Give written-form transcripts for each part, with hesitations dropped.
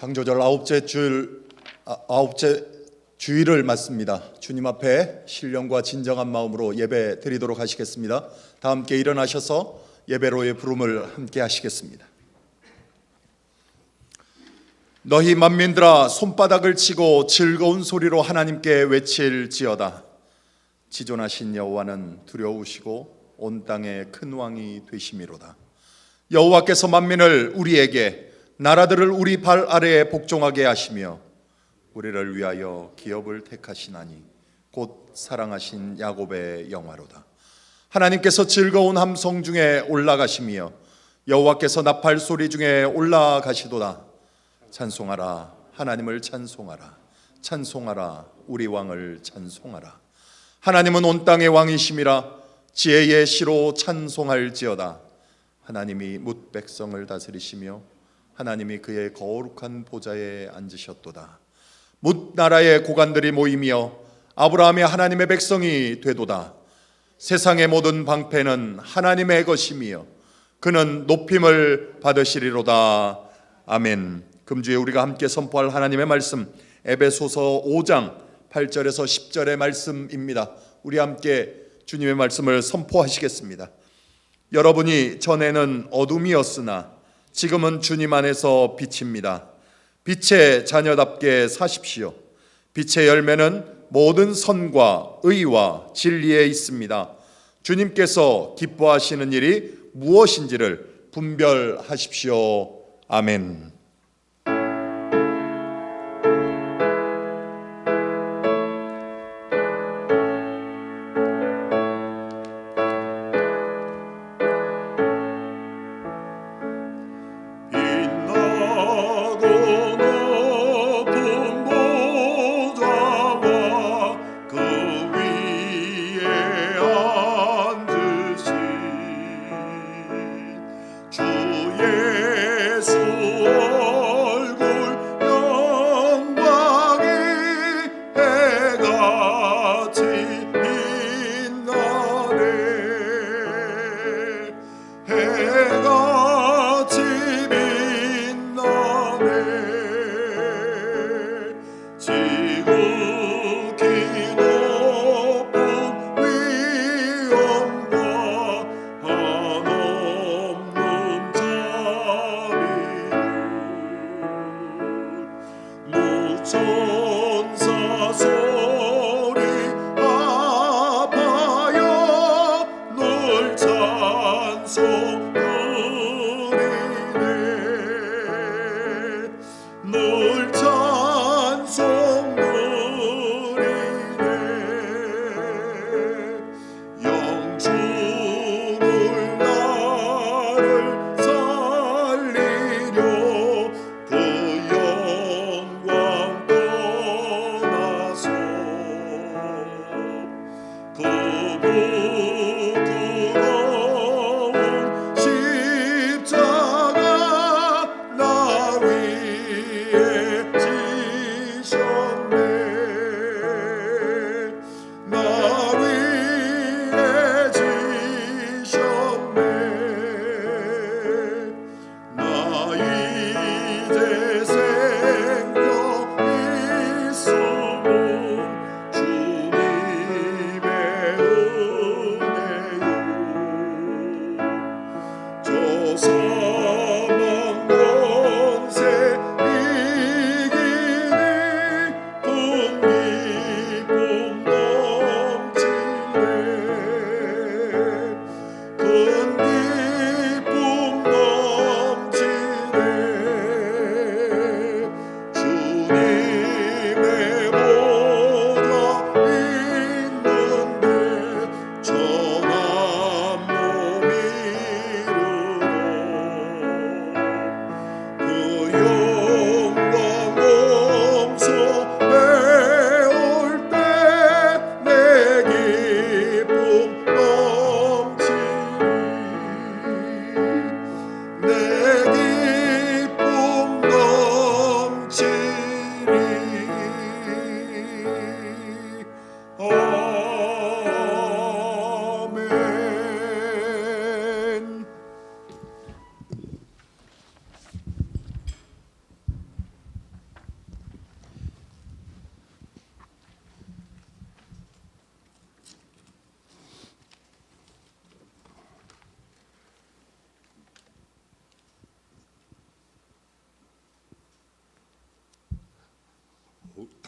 창조절 아홉째 주일을 맞습니다. 주님 앞에 신령과 진정한 마음으로 예배 드리도록 하시겠습니다. 다 함께 일어나셔서 예배로의 부름을 함께 하시겠습니다. 너희 만민들아 손바닥을 치고 즐거운 소리로 하나님께 외칠지어다. 지존하신 여호와는 두려우시고 온 땅의 큰 왕이 되심이로다. 여호와께서 만민을 우리에게, 나라들을 우리 발 아래에 복종하게 하시며 우리를 위하여 기업을 택하시나니 곧 사랑하신 야곱의 영화로다. 하나님께서 즐거운 함성 중에 올라가시며 여호와께서 나팔 소리 중에 올라가시도다. 찬송하라, 하나님을 찬송하라. 찬송하라, 우리 왕을 찬송하라. 하나님은 온 땅의 왕이심이라. 지혜의 시로 찬송할지어다. 하나님이 뭇 백성을 다스리시며 하나님이 그의 거룩한 보좌에 앉으셨도다. 뭇 나라의 고관들이 모이며 아브라함의 하나님의 백성이 되도다. 세상의 모든 방패는 하나님의 것이며 그는 높임을 받으시리로다. 아멘. 금주에 우리가 함께 선포할 하나님의 말씀, 에베소서 5장 8절에서 10절의 말씀입니다. 우리 함께 주님의 말씀을 선포하시겠습니다. 여러분이 전에는 어둠이었으나 지금은 주님 안에서 빛입니다. 빛의 자녀답게 사십시오. 빛의 열매는 모든 선과 의와 진리에 있습니다. 주님께서 기뻐하시는 일이 무엇인지를 분별하십시오. 아멘. 주 예수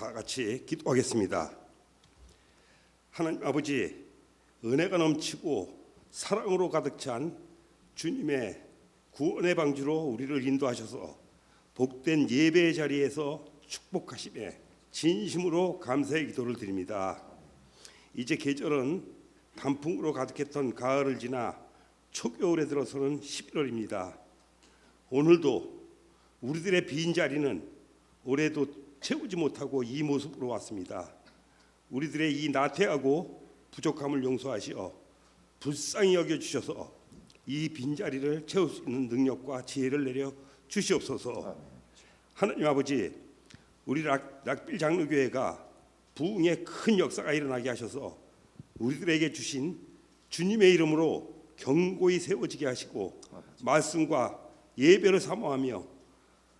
다 같이 기도하겠습니다. 하나님 아버지, 은혜가 넘치고 사랑으로 가득 찬 주님의 구원의 방주로 우리를 인도하셔서 복된 예배의 자리에서 축복하심에 진심으로 감사의 기도를 드립니다. 이제 계절은 단풍으로 가득했던 가을을 지나 초겨울에 들어서는 11월입니다. 오늘도 우리들의 빈 자리는 올해도 채우지 못하고 이 모습으로 왔습니다. 우리들의 이 나태하고 부족함을 용서하시어 불쌍히 여겨주셔서 이 빈자리를 채울 수 있는 능력과 지혜를 내려 주시옵소서. 하나님 아버지, 우리 락빌 장로교회가 부흥의 큰 역사가 일어나게 하셔서 우리들에게 주신 주님의 이름으로 견고히 세워지게 하시고 말씀과 예배를 사모하며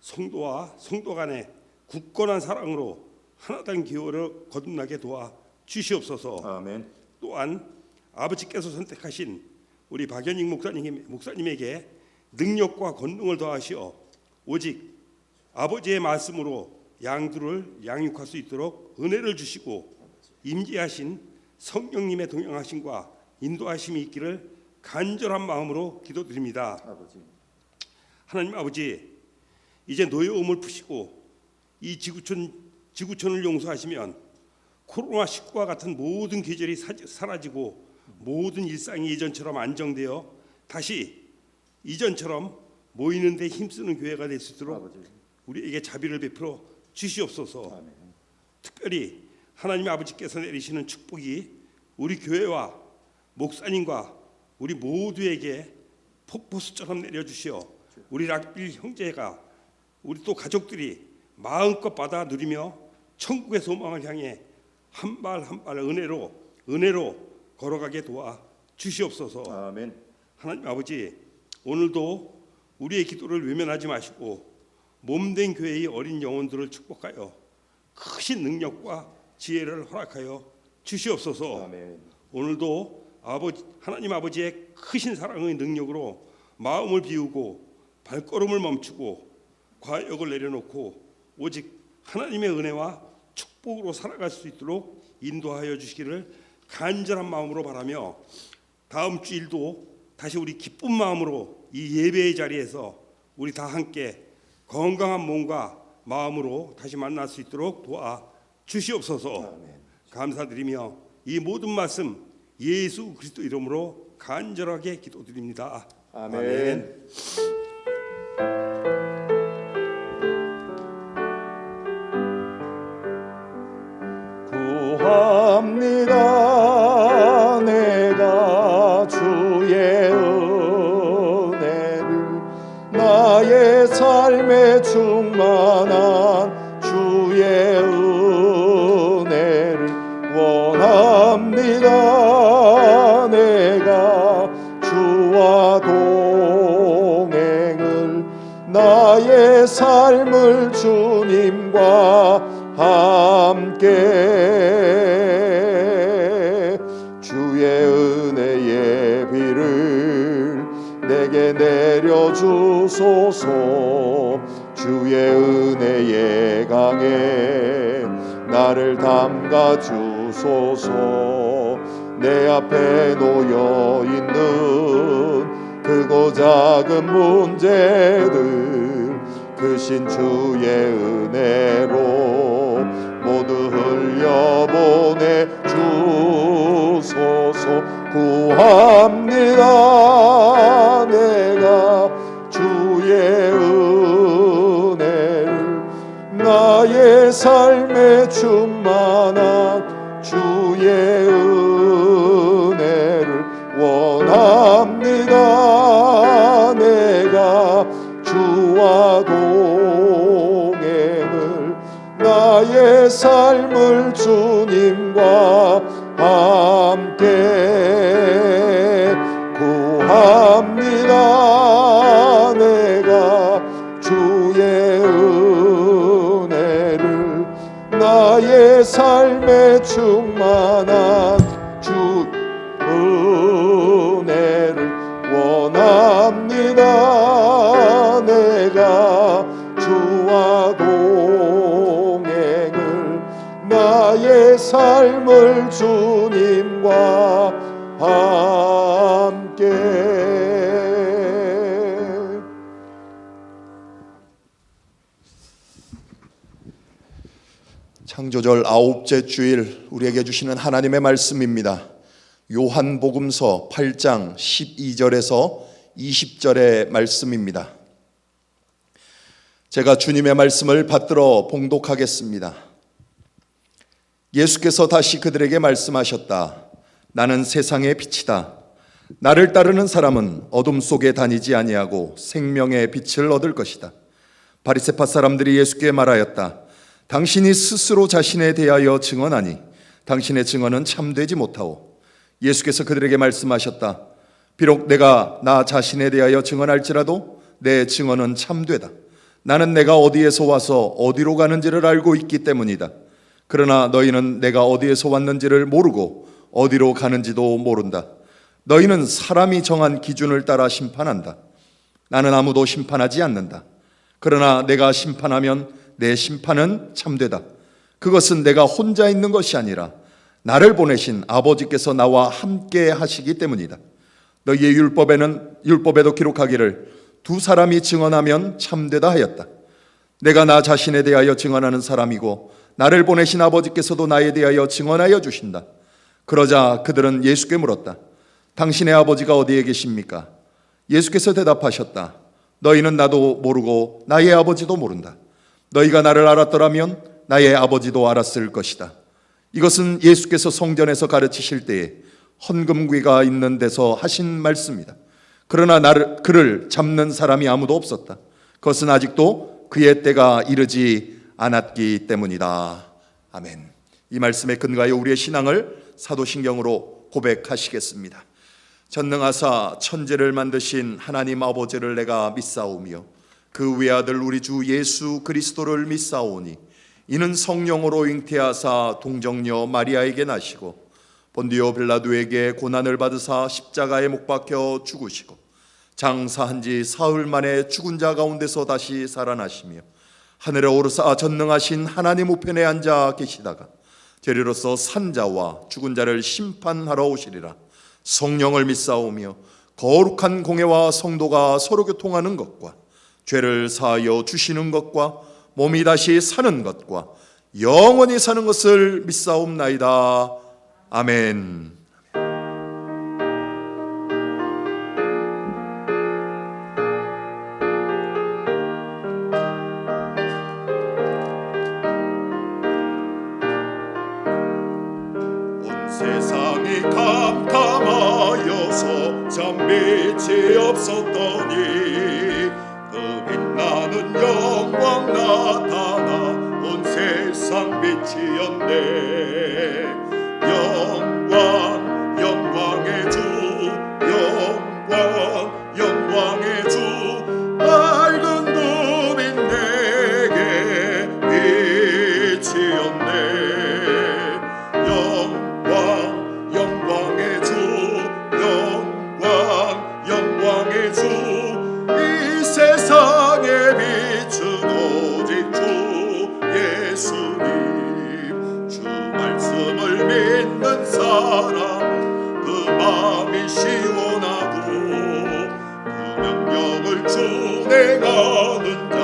성도와 성도 간의 굳건한 사랑으로 하나된 기호를 거듭나게 도와 주시옵소서. 아멘. 또한 아버지께서 선택하신 우리 박연익 목사님에게 능력과 권능을 더하시어 오직 아버지의 말씀으로 양들을 양육할 수 있도록 은혜를 주시고 임재하신 성령님의 동행하심과 인도하심이 있기를 간절한 마음으로 기도드립니다. 하나님 아버지, 이제 노여움을 푸시고 이 지구촌을 용서하시면 코로나19와 같은 모든 계절이 사라지고 모든 일상이 예전처럼 안정되어 다시 이전처럼 모이는 데 힘쓰는 교회가 될 수 있도록 우리에게 자비를 베풀어 주시옵소서. 특별히 하나님 아버지께서 내리시는 축복이 우리 교회와 목사님과 우리 모두에게 폭포수처럼 내려주시어 우리 락빌 형제가 우리 또 가족들이 마음껏 받아 누리며 천국의 소망을 향해 한 발 한 발 은혜로 걸어가게 도와 주시옵소서. 아멘. 하나님 아버지, 오늘도 우리의 기도를 외면하지 마시고 몸된 교회의 어린 영혼들을 축복하여 크신 능력과 지혜를 허락하여 주시옵소서. 아멘. 오늘도 하나님 아버지의 크신 사랑의 능력으로 마음을 비우고 발걸음을 멈추고 과욕을 내려놓고 오직 하나님의 은혜와 축복으로 살아갈 수 있도록 인도하여 주시기를 간절한 마음으로 바라며 다음 주일도 다시 우리 기쁜 마음으로 이 예배의 자리에서 우리 다 함께 건강한 몸과 마음으로 다시 만날 수 있도록 도와 주시옵소서. 감사드리며 이 모든 말씀 예수 그리스도 이름으로 간절하게 기도드립니다. 아멘. 구합니다. 내가 주의 은혜를 나의 삶에 충만한 주의 은혜를 원합니다. 내가 주와 동행을 나의 삶을 주님과 함께 주의 은혜의 비를 내게 내려주소서. 주의 은혜의 강에 나를 담가 주소서. 내 앞에 놓여 있는 크고 작은 문제들 크신 주의 은혜로 모두 흘려보내 주소서. 구합니다. 내가 주의 은혜를 나의 삶에 충만한 주의 은혜를 원합니다. 내가 주와 동행을 나의 삶을 주님과 함께 구합니다. 내가 주의 은혜를 나의 삶에 충만한 주 은혜를 원합니다. 내가 주와 동행을 함께. 창조절 9째 주일 우리에게 주시는 하나님의 말씀입니다. 요한복음서 8장 12절에서 20절의 말씀입니다. 제가 주님의 말씀을 받들어 봉독하겠습니다. 예수께서 다시 그들에게 말씀하셨다. 나는 세상의 빛이다. 나를 따르는 사람은 어둠 속에 다니지 아니하고 생명의 빛을 얻을 것이다. 바리새파 사람들이 예수께 말하였다. 당신이 스스로 자신에 대하여 증언하니 당신의 증언은 참되지 못하오. 예수께서 그들에게 말씀하셨다. 비록 내가 나 자신에 대하여 증언할지라도 내 증언은 참되다. 나는 내가 어디에서 와서 어디로 가는지를 알고 있기 때문이다. 그러나 너희는 내가 어디에서 왔는지를 모르고 어디로 가는지도 모른다. 너희는 사람이 정한 기준을 따라 심판한다. 나는 아무도 심판하지 않는다. 그러나 내가 심판하면 내 심판은 참되다. 그것은 내가 혼자 있는 것이 아니라 나를 보내신 아버지께서 나와 함께 하시기 때문이다. 너희의 율법에도 기록하기를 두 사람이 증언하면 참되다 하였다. 내가 나 자신에 대하여 증언하는 사람이고 나를 보내신 아버지께서도 나에 대하여 증언하여 주신다. 그러자 그들은 예수께 물었다. 당신의 아버지가 어디에 계십니까? 예수께서 대답하셨다. 너희는 나도 모르고 나의 아버지도 모른다. 너희가 나를 알았더라면 나의 아버지도 알았을 것이다. 이것은 예수께서 성전에서 가르치실 때에 헌금귀가 있는 데서 하신 말씀이다. 그러나 그를 잡는 사람이 아무도 없었다. 그것은 아직도 그의 때가 이르지 않았기 때문이다. 아멘. 이 말씀에 근거하여 우리의 신앙을 사도신경으로 고백하시겠습니다. 전능하사 천지를 만드신 하나님 아버지를 내가 믿사오며 그 외아들 우리 주 예수 그리스도를 믿사오니 이는 성령으로 잉태하사 동정녀 마리아에게 나시고 본디오 빌라도에게 고난을 받으사 십자가에 못 박혀 죽으시고 장사한 지 사흘 만에 죽은 자 가운데서 다시 살아나시며 하늘에 오르사 전능하신 하나님 우편에 앉아 계시다가 재리로서 산자와 죽은 자를 심판하러 오시리라. 성령을 믿사오며 거룩한 공회와 성도가 서로 교통하는 것과 죄를 사하여 주시는 것과 몸이 다시 사는 것과 영원히 사는 것을 믿사옵나이다. 아멘. 온 세상이 캄캄하여서 참빛이 없었더니 그 빛나는 영광 나타나 온 세상 빛이었네. 영광 영광의 주 영광 영광의 주 맑은 눈빛 내게 빛이었네. 영광 영광의 주 영광 영광의 주 이 세상에 빛은 오직 주 예수님. 주 말씀을 믿는 사람 그 마음이 시원하고 그 명령을 준행하는 자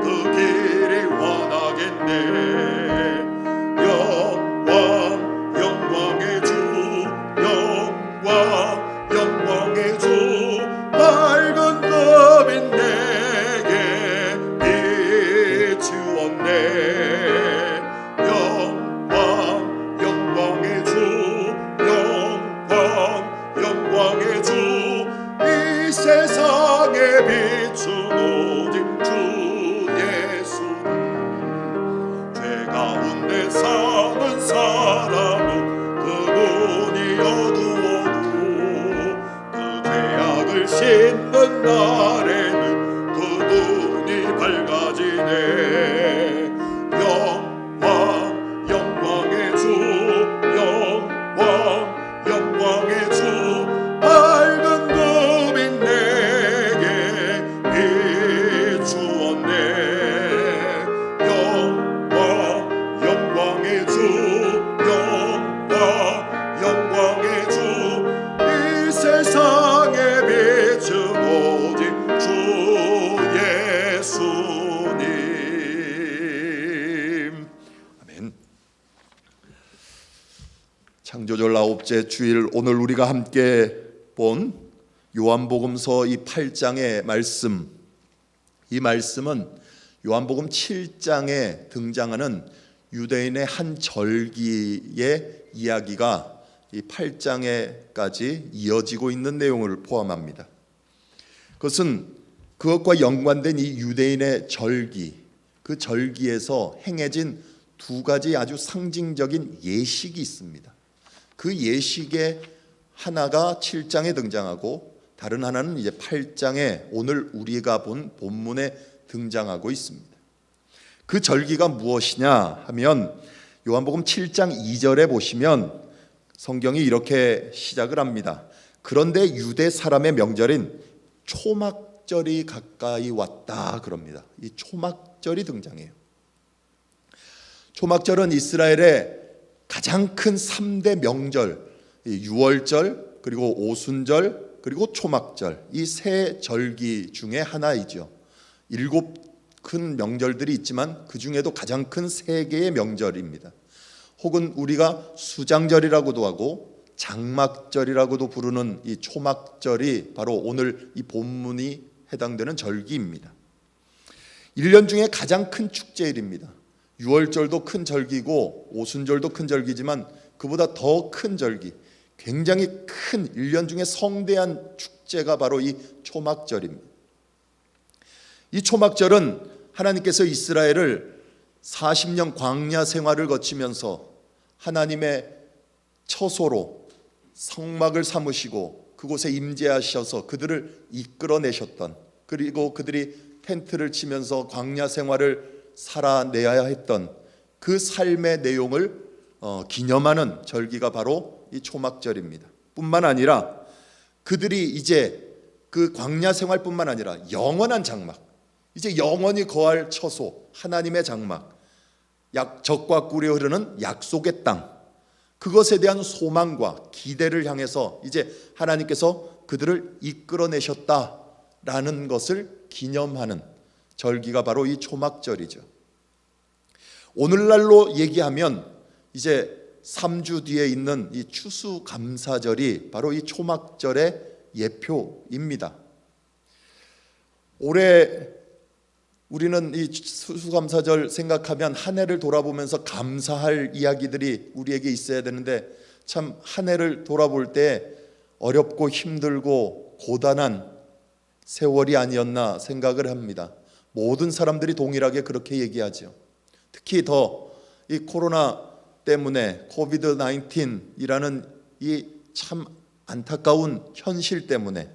그 길이 환하겠네. 영광 영광의 주 영광 영광의 주 맑은 빛 내게 비추었네. 영광 영광의 주 영광 영광의 주 이 세상에 비춘 오직 주 예수님. 죄 가운데 사는 사람은 그 눈이 어두워도 그 죄악을 씻는 날에는 그 눈이 밝아지네. 영광 영광의 주 영광 영광의 주 맑은 눈빛 내게 비추었네. 영광 영광의 주 영광 영광의 주 이 9째 주일 오늘 우리가 함께 본 요한복음서 이 8장의 말씀, 이 말씀은 요한복음 7장에 등장하는 유대인의 한 절기의 이야기가 이 8장에까지 이어지고 있는 내용을 포함합니다. 그것은 그것과 연관된 이 유대인의 절기, 그 절기에서 행해진 두 가지 아주 상징적인 예식이 있습니다. 그 예식의 하나가 7장에 등장하고 다른 하나는 이제 8장에 오늘 우리가 본 본문에 등장하고 있습니다. 그 절기가 무엇이냐 하면 요한복음 7장 2절에 보시면 성경이 이렇게 시작을 합니다. 그런데 유대 사람의 명절인 초막절이 가까이 왔다 그럽니다. 이 초막절이 등장해요. 초막절은 이스라엘의 가장 큰 3대 명절, 유월절, 그리고 오순절, 그리고 초막절, 이 세 절기 중에 하나이죠. 7 큰 명절들이 있지만 그 중에도 가장 큰 3개의 명절입니다. 혹은 우리가 수장절이라고도 하고 장막절이라고도 부르는 이 초막절이 바로 오늘 이 본문이 해당되는 절기입니다. 1년 중에 가장 큰 축제일입니다. 유월절도 큰 절기고 오순절도 큰 절기지만 그보다 더 큰 절기, 굉장히 큰 1년 중에 성대한 축제가 바로 이 초막절입니다. 이 초막절은 하나님께서 이스라엘을 40년 광야 생활을 거치면서 하나님의 처소로 성막을 삼으시고 그곳에 임재하셔서 그들을 이끌어내셨던, 그리고 그들이 텐트를 치면서 광야 생활을 살아내야 했던 그 삶의 내용을 기념하는 절기가 바로 이 초막절입니다. 뿐만 아니라 그들이 이제 그 광야 생활뿐만 아니라 영원한 장막, 이제 영원히 거할 처소, 하나님의 장막, 적과 꿀이 흐르는 약속의 땅, 그것에 대한 소망과 기대를 향해서 이제 하나님께서 그들을 이끌어내셨다라는 것을 기념하는 절기가 바로 이 초막절이죠. 오늘날로 얘기하면 이제 3주 뒤에 있는 이 추수감사절이 바로 이 초막절의 예표입니다. 올해 우리는 이 추수감사절 생각하면 한 해를 돌아보면서 감사할 이야기들이 우리에게 있어야 되는데 참 한 해를 돌아볼 때 어렵고 힘들고 고단한 세월이 아니었나 생각을 합니다. 모든 사람들이 동일하게 그렇게 얘기하죠. 특히 더 이 코로나 때문에 코비드 19이라는 이 참 안타까운 현실 때문에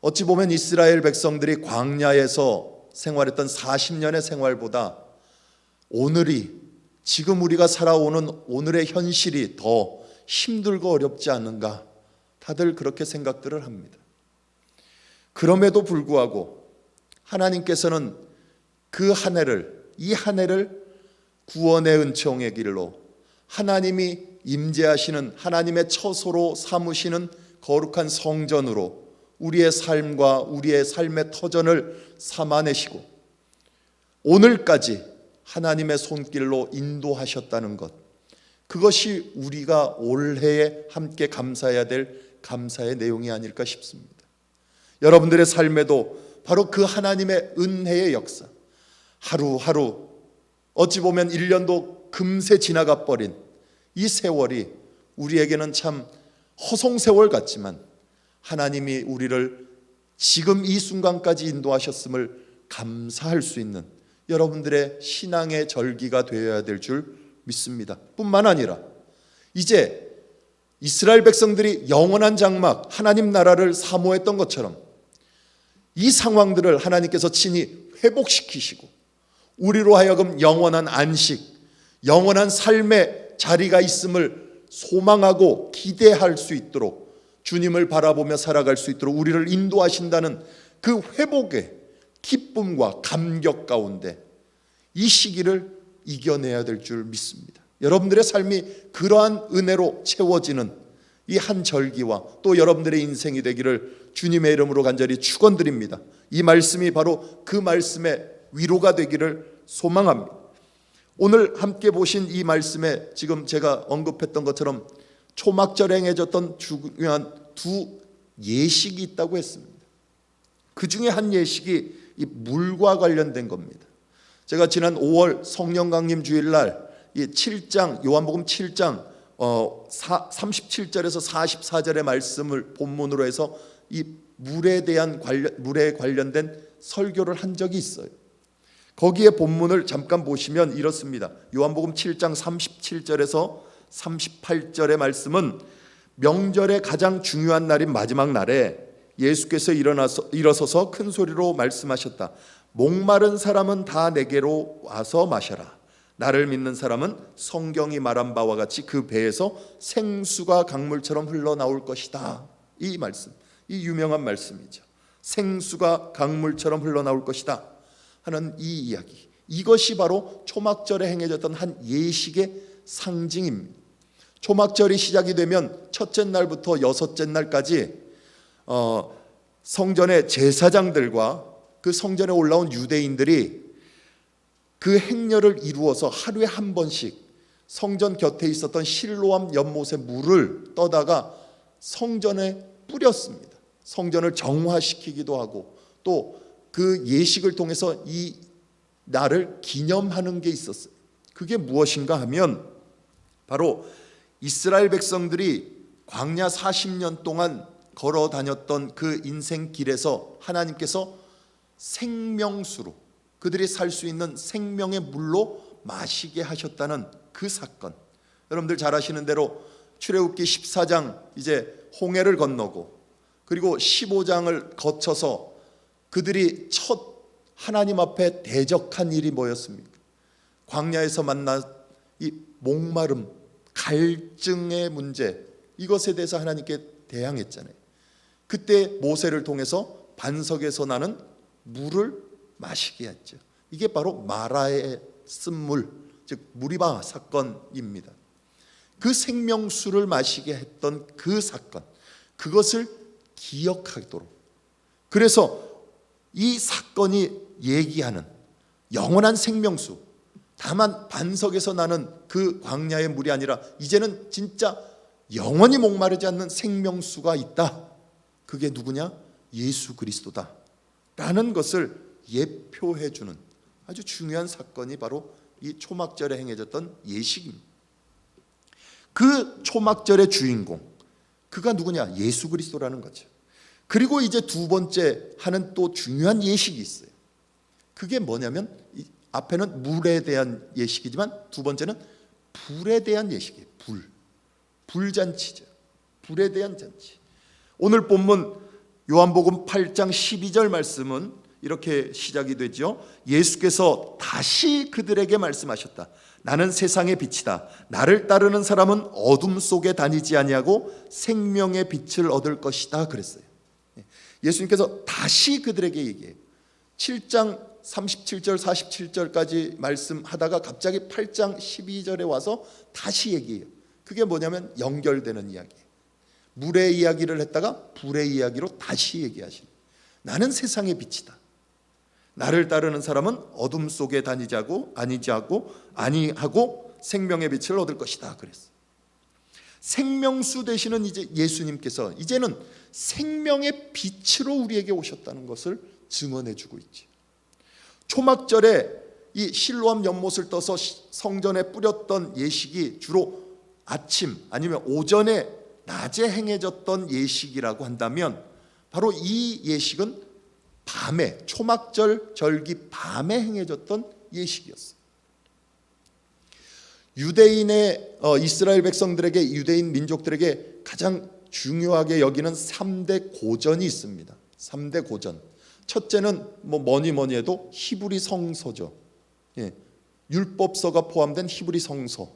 어찌 보면 이스라엘 백성들이 광야에서 생활했던 40년의 생활보다 오늘이, 지금 우리가 살아오는 오늘의 현실이 더 힘들고 어렵지 않은가, 다들 그렇게 생각들을 합니다. 그럼에도 불구하고 하나님께서는 그 한 해를, 이 한 해를 구원의 은총의 길로 하나님이 임재하시는 하나님의 처소로 삼으시는 거룩한 성전으로 우리의 삶과 우리의 삶의 터전을 삼아내시고 오늘까지 하나님의 손길로 인도하셨다는 것, 그것이 우리가 올해에 함께 감사해야 될 감사의 내용이 아닐까 싶습니다. 여러분들의 삶에도 바로 그 하나님의 은혜의 역사, 하루하루 어찌 보면 1년도 금세 지나가 버린 이 세월이 우리에게는 참 허송세월 같지만 하나님이 우리를 지금 이 순간까지 인도하셨음을 감사할 수 있는 여러분들의 신앙의 절기가 되어야 될 줄 믿습니다. 뿐만 아니라 이제 이스라엘 백성들이 영원한 장막, 하나님 나라를 사모했던 것처럼 이 상황들을 하나님께서 친히 회복시키시고 우리로 하여금 영원한 안식, 영원한 삶의 자리가 있음을 소망하고 기대할 수 있도록, 주님을 바라보며 살아갈 수 있도록 우리를 인도하신다는 그 회복의 기쁨과 감격 가운데 이 시기를 이겨내야 될 줄 믿습니다. 여러분들의 삶이 그러한 은혜로 채워지는 이 한 절기와 또 여러분들의 인생이 되기를 주님의 이름으로 간절히 축원드립니다. 이 말씀이 바로 그 말씀의 위로가 되기를 소망합니다. 오늘 함께 보신 이 말씀에 지금 제가 언급했던 것처럼 초막절에 행해졌던 중요한 두 예식이 있다고 했습니다. 그 중에 한 예식이 이 물과 관련된 겁니다. 제가 지난 5월 성령 강림 주일날 이 7장 요한복음 7장 37절에서 44절의 말씀을 본문으로 해서 이 물에 관련된 설교를 한 적이 있어요. 거기에 본문을 잠깐 보시면 이렇습니다. 요한복음 7장 37절에서 38절의 말씀은 명절의 가장 중요한 날인 마지막 날에 예수께서 일어서서 큰 소리로 말씀하셨다. 목마른 사람은 다 내게로 와서 마셔라. 나를 믿는 사람은 성경이 말한 바와 같이 그 배에서 생수가 강물처럼 흘러나올 것이다. 이 말씀, 이 유명한 말씀이죠. 생수가 강물처럼 흘러나올 것이다 하는 이 이야기, 이것이 바로 초막절에 행해졌던 한 예식의 상징입니다. 초막절이 시작이 되면 첫째 날부터 여섯째 날까지 성전의 제사장들과 그 성전에 올라온 유대인들이 그 행렬을 이루어서 하루에 한 번씩 성전 곁에 있었던 실로암 연못의 물을 떠다가 성전에 뿌렸습니다. 성전을 정화시키기도 하고 또 그 예식을 통해서 이 날을 기념하는 게 있었어요. 그게 무엇인가 하면 바로 이스라엘 백성들이 광야 40년 동안 걸어 다녔던 그 인생길에서 하나님께서 생명수로 그들이 살 수 있는 생명의 물로 마시게 하셨다는 그 사건. 여러분들 잘 아시는 대로 출애굽기 14장 이제 홍해를 건너고 그리고 15장을 거쳐서 그들이 첫 하나님 앞에 대적한 일이 뭐였습니까? 광야에서 만난 이 목마름, 갈증의 문제, 이것에 대해서 하나님께 대항했잖아요. 그때 모세를 통해서 반석에서 나는 물을 마시게 했죠. 이게 바로 마라의 쓴물, 즉 무리바 사건입니다. 그 생명수를 마시게 했던 그 사건, 그것을 기억하도록, 그래서 이 사건이 얘기하는 영원한 생명수, 다만 반석에서 나는 그 광야의 물이 아니라 이제는 진짜 영원히 목마르지 않는 생명수가 있다. 그게 누구냐? 예수 그리스도다 라는 것을 예표해 주는 아주 중요한 사건이 바로 이 초막절에 행해졌던 예식입니다. 그 초막절의 주인공, 그가 누구냐? 예수 그리스도라는 거죠. 그리고 이제 두 번째 하는 또 중요한 예식이 있어요. 그게 뭐냐면 앞에는 물에 대한 예식이지만 두 번째는 불에 대한 예식이에요. 불잔치죠. 불에 대한 잔치. 오늘 본문 요한복음 8장 12절 말씀은 이렇게 시작이 되죠. 예수께서 다시 그들에게 말씀하셨다. 나는 세상의 빛이다. 나를 따르는 사람은 어둠 속에 다니지 아니하고 생명의 빛을 얻을 것이다 그랬어요. 예수님께서 다시 그들에게 얘기해요. 7장 37절 47절까지 말씀하다가 갑자기 8장 12절에 와서 다시 얘기해요. 그게 뭐냐면 연결되는 이야기예요. 물의 이야기를 했다가 불의 이야기로 다시 얘기하시는, 나는 세상의 빛이다. 나를 따르는 사람은 어둠 속에 다니자고 아니하고 생명의 빛을 얻을 것이다 그랬어요. 생명수 되시는 이제 예수님께서 이제는 생명의 빛으로 우리에게 오셨다는 것을 증언해 주고 있지. 초막절에 이 실로암 연못을 떠서 성전에 뿌렸던 예식이 주로 아침 아니면 오전에 낮에 행해졌던 예식이라고 한다면 바로 이 예식은 밤에, 초막절 절기 밤에 행해졌던 예식이었어요. 유대인의 이스라엘 백성들에게, 유대인 민족들에게 가장 중요하게 여기는 3대 고전이 있습니다. 3대 고전. 첫째는 뭐니 해도 히브리 성서죠. 예, 율법서가 포함된 히브리 성서.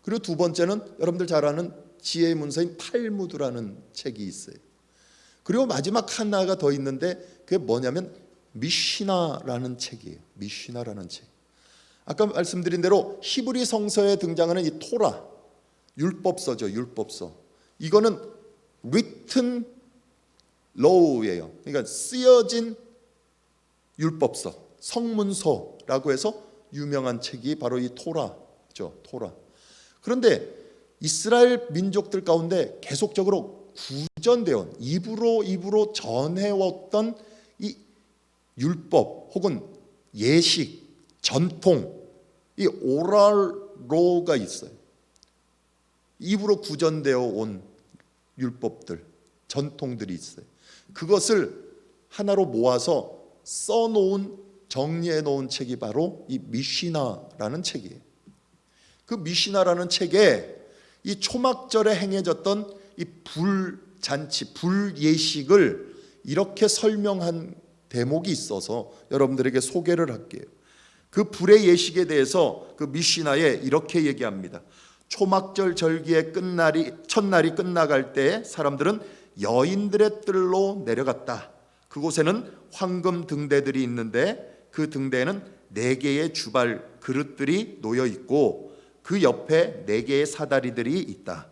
그리고 두 번째는 여러분들 잘 아는 지혜의 문서인 탈무드라는 책이 있어요. 그리고 마지막 하나가 더 있는데 그게 뭐냐면 미시나라는 책이에요. 미시나라는 책. 아까 말씀드린 대로 히브리 성서에 등장하는 이 토라, 율법서죠. 율법서. 이거는 written law예요. 그러니까 쓰여진 율법서, 성문서라고 해서 유명한 책이 바로 이 토라죠. 토라. 그런데 이스라엘 민족들 가운데 계속적으로 구전되어 입으로 전해왔던 이 율법 혹은 예식, 전통, 이 오랄로가 있어요. 입으로 구전되어 온 율법들, 전통들이 있어요. 그것을 하나로 모아서 써놓은, 정리해놓은 책이 바로 이 미시나라는 책이에요. 그 미시나라는 책에 이 초막절에 행해졌던 이 불잔치, 불예식을 이렇게 설명한 대목이 있어서 여러분들에게 소개를 할게요. 그 불의 예식에 대해서 그 미시나에 이렇게 얘기합니다. 초막절 절기의 첫날이 끝나갈 때 사람들은 여인들의 뜰로 내려갔다. 그곳에는 황금 등대들이 있는데 그 등대에는 4개의 주발 그릇들이 놓여 있고 그 옆에 4개의 사다리들이 있다.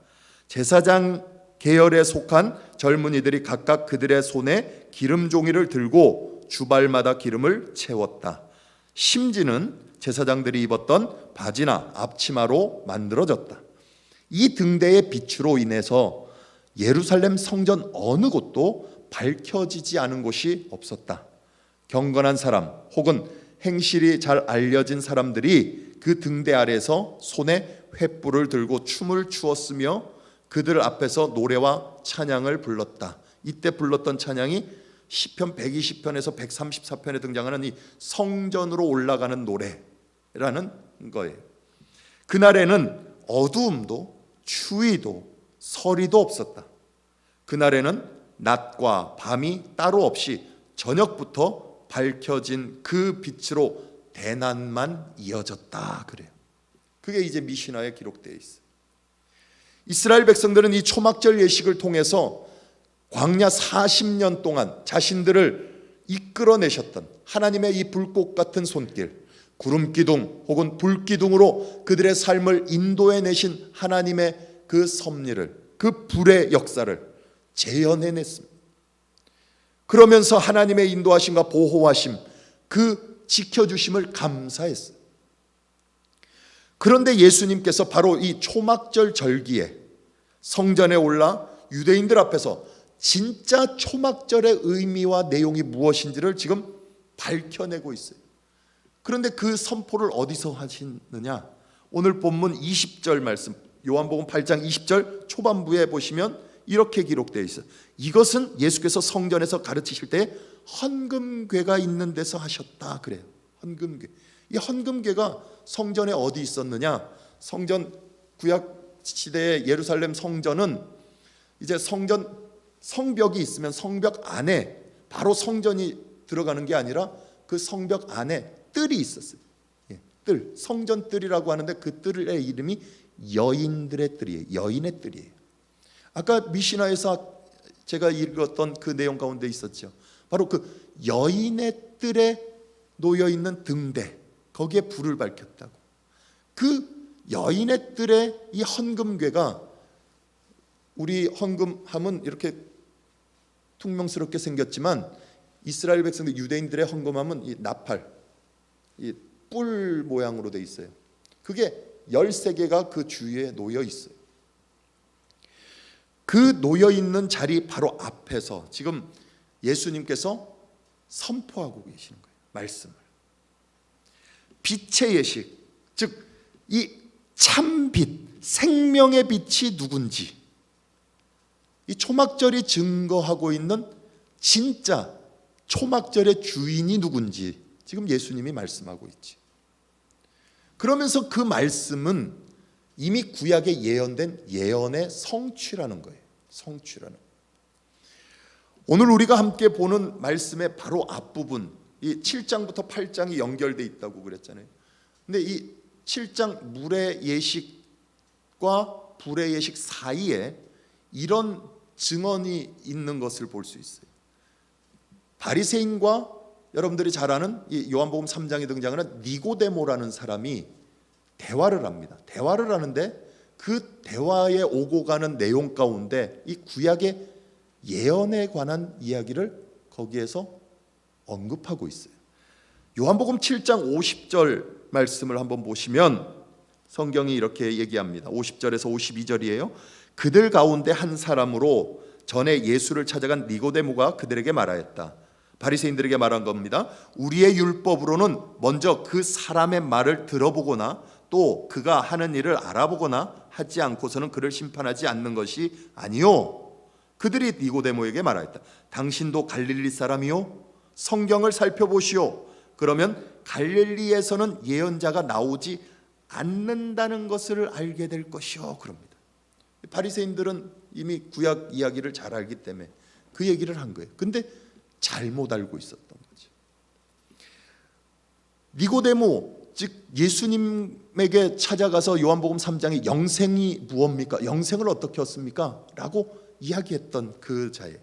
제사장 계열에 속한 젊은이들이 각각 그들의 손에 기름 종이를 들고 주발마다 기름을 채웠다. 심지는 제사장들이 입었던 바지나 앞치마로 만들어졌다. 이 등대의 빛으로 인해서 예루살렘 성전 어느 곳도 밝혀지지 않은 곳이 없었다. 경건한 사람 혹은 행실이 잘 알려진 사람들이 그 등대 아래에서 손에 횃불을 들고 춤을 추었으며 그들 앞에서 노래와 찬양을 불렀다. 이때 불렀던 찬양이 시편 120편에서 134편에 등장하는 이 성전으로 올라가는 노래라는 거예요. 그날에는 어두움도 추위도 서리도 없었다. 그날에는 낮과 밤이 따로 없이 저녁부터 밝혀진 그 빛으로 대낮만 이어졌다 그래요. 그게 이제 미시나에 기록되어 있어요. 이스라엘 백성들은 이 초막절 예식을 통해서 광야 40년 동안 자신들을 이끌어내셨던 하나님의 이 불꽃 같은 손길, 구름기둥 혹은 불기둥으로 그들의 삶을 인도해내신 하나님의 그 섭리를, 그 불의 역사를 재현해냈습니다. 그러면서 하나님의 인도하심과 보호하심, 그 지켜주심을 감사했어요. 그런데 예수님께서 바로 이 초막절 절기에 성전에 올라 유대인들 앞에서 진짜 초막절의 의미와 내용이 무엇인지를 지금 밝혀내고 있어요. 그런데 그 선포를 어디서 하시느냐? 오늘 본문 20절 말씀, 요한복음 8장 20절 초반부에 보시면 이렇게 기록되어 있어요. 이것은 예수께서 성전에서 가르치실 때 헌금궤가 있는 데서 하셨다 그래요. 헌금궤. 이 헌금궤가 성전에 어디 있었느냐? 성전, 구약 시대의 예루살렘 성전은 이제 성벽이 있으면 성벽 안에 바로 성전이 들어가는 게 아니라 그 성벽 안에 뜰이 있었어요. 뜰, 성전 뜰이라고 하는데 그 뜰의 이름이 여인들의 뜰이에요. 여인의 뜰이에요. 아까 미시나에서 제가 읽었던 그 내용 가운데 있었죠. 바로 그 여인의 뜰에 놓여 있는 등대, 거기에 불을 밝혔다고. 그 여인의 뜰에 이 헌금궤가, 우리 헌금함은 이렇게 퉁명스럽게 생겼지만 이스라엘 백성들, 유대인들의 헌금함은 이 나팔, 이 뿔 모양으로 돼 있어요. 그게 13개가 그 주위에 놓여 있어요. 그 놓여 있는 자리 바로 앞에서 지금 예수님께서 선포하고 계시는 거예요. 말씀을. 빛의 예식, 즉 이 참빛, 생명의 빛이 누군지, 이 초막절이 증거하고 있는 진짜 초막절의 주인이 누군지 지금 예수님이 말씀하고 있지. 그러면서 그 말씀은 이미 구약에 예언된 예언의 성취라는 거예요. 성취라는. 오늘 우리가 함께 보는 말씀의 바로 앞부분, 이 7장부터 8장이 연결돼 있다고 그랬잖아요. 근데 이 7장 물의 예식과 불의 예식 사이에 이런 증언이 있는 것을 볼 수 있어요. 바리새인과 여러분들이 잘 아는 이 요한복음 3장에 등장하는 니고데모라는 사람이 대화를 합니다. 대화를 하는데 그 대화에 오고 가는 내용 가운데 이 구약의 예언에 관한 이야기를 거기에서 언급하고 있어요. 요한복음 7장 50절 말씀을 한번 보시면 성경이 이렇게 얘기합니다. 50절에서 52절이에요. 그들 가운데 한 사람으로 전에 예수를 찾아간 니고데모가 그들에게 말하였다. 바리새인들에게 말한 겁니다. 우리의 율법으로는 먼저 그 사람의 말을 들어보거나 또 그가 하는 일을 알아보거나 하지 않고서는 그를 심판하지 않는 것이 아니요. 그들이 니고데모에게 말하였다. 당신도 갈릴리 사람이요? 성경을 살펴보시오. 그러면 갈릴리에서는 예언자가 나오지 않는다는 것을 알게 될 것이요. 그럽니다. 바리새인들은 이미 구약 이야기를 잘 알기 때문에 그 얘기를 한 거예요. 근데 잘못 알고 있었던 거죠. 니고데모, 즉 예수님에게 찾아가서 요한복음 3장에 영생이 무엇입니까? 영생을 어떻게 얻습니까? 라고 이야기했던 그 자예요.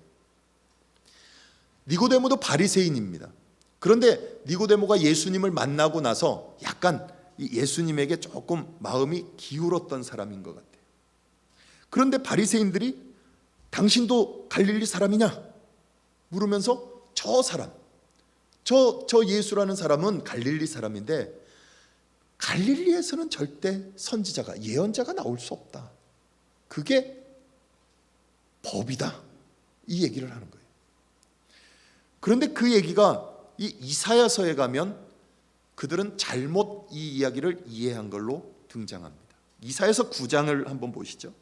니고데모도 바리새인입니다. 그런데 니고데모가 예수님을 만나고 나서 약간 예수님에게 조금 마음이 기울었던 사람인 것 같아요. 그런데 바리새인들이 당신도 갈릴리 사람이냐? 물으면서 저 사람, 저 예수라는 사람은 갈릴리 사람인데 갈릴리에서는 절대 선지자가, 예언자가 나올 수 없다. 그게 법이다. 이 얘기를 하는 거예요. 그런데 그 얘기가 이 이사야서에 가면 그들은 잘못 이 이야기를 이해한 걸로 등장합니다. 이사야서 9장을 한번 보시죠.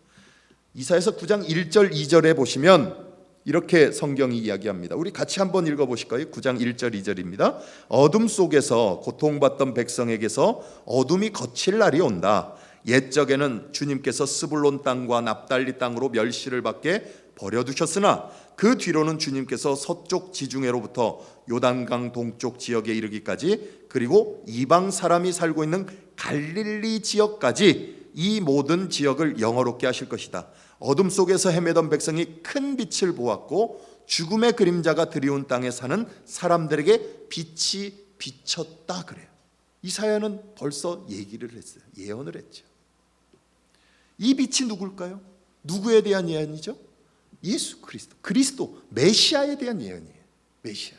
이사야서 9장 1절 2절에 보시면 이렇게 성경이 이야기합니다. 우리 같이 한번 읽어보실까요? 9장 1절 2절입니다. 어둠 속에서 고통받던 백성에게서 어둠이 거칠 날이 온다. 옛적에는 주님께서 스불론 땅과 납달리 땅으로 멸시를 받게 버려두셨으나 그 뒤로는 주님께서 서쪽 지중해로부터 요단강 동쪽 지역에 이르기까지 그리고 이방 사람이 살고 있는 갈릴리 지역까지 이 모든 지역을 영화롭게 하실 것이다. 어둠 속에서 헤매던 백성이 큰 빛을 보았고 죽음의 그림자가 드리운 땅에 사는 사람들에게 빛이 비쳤다 그래요. 이사야는 벌써 얘기를 했어요. 예언을 했죠. 이 빛이 누굴까요? 누구에 대한 예언이죠? 예수 그리스도 메시아에 대한 예언이에요. 메시아.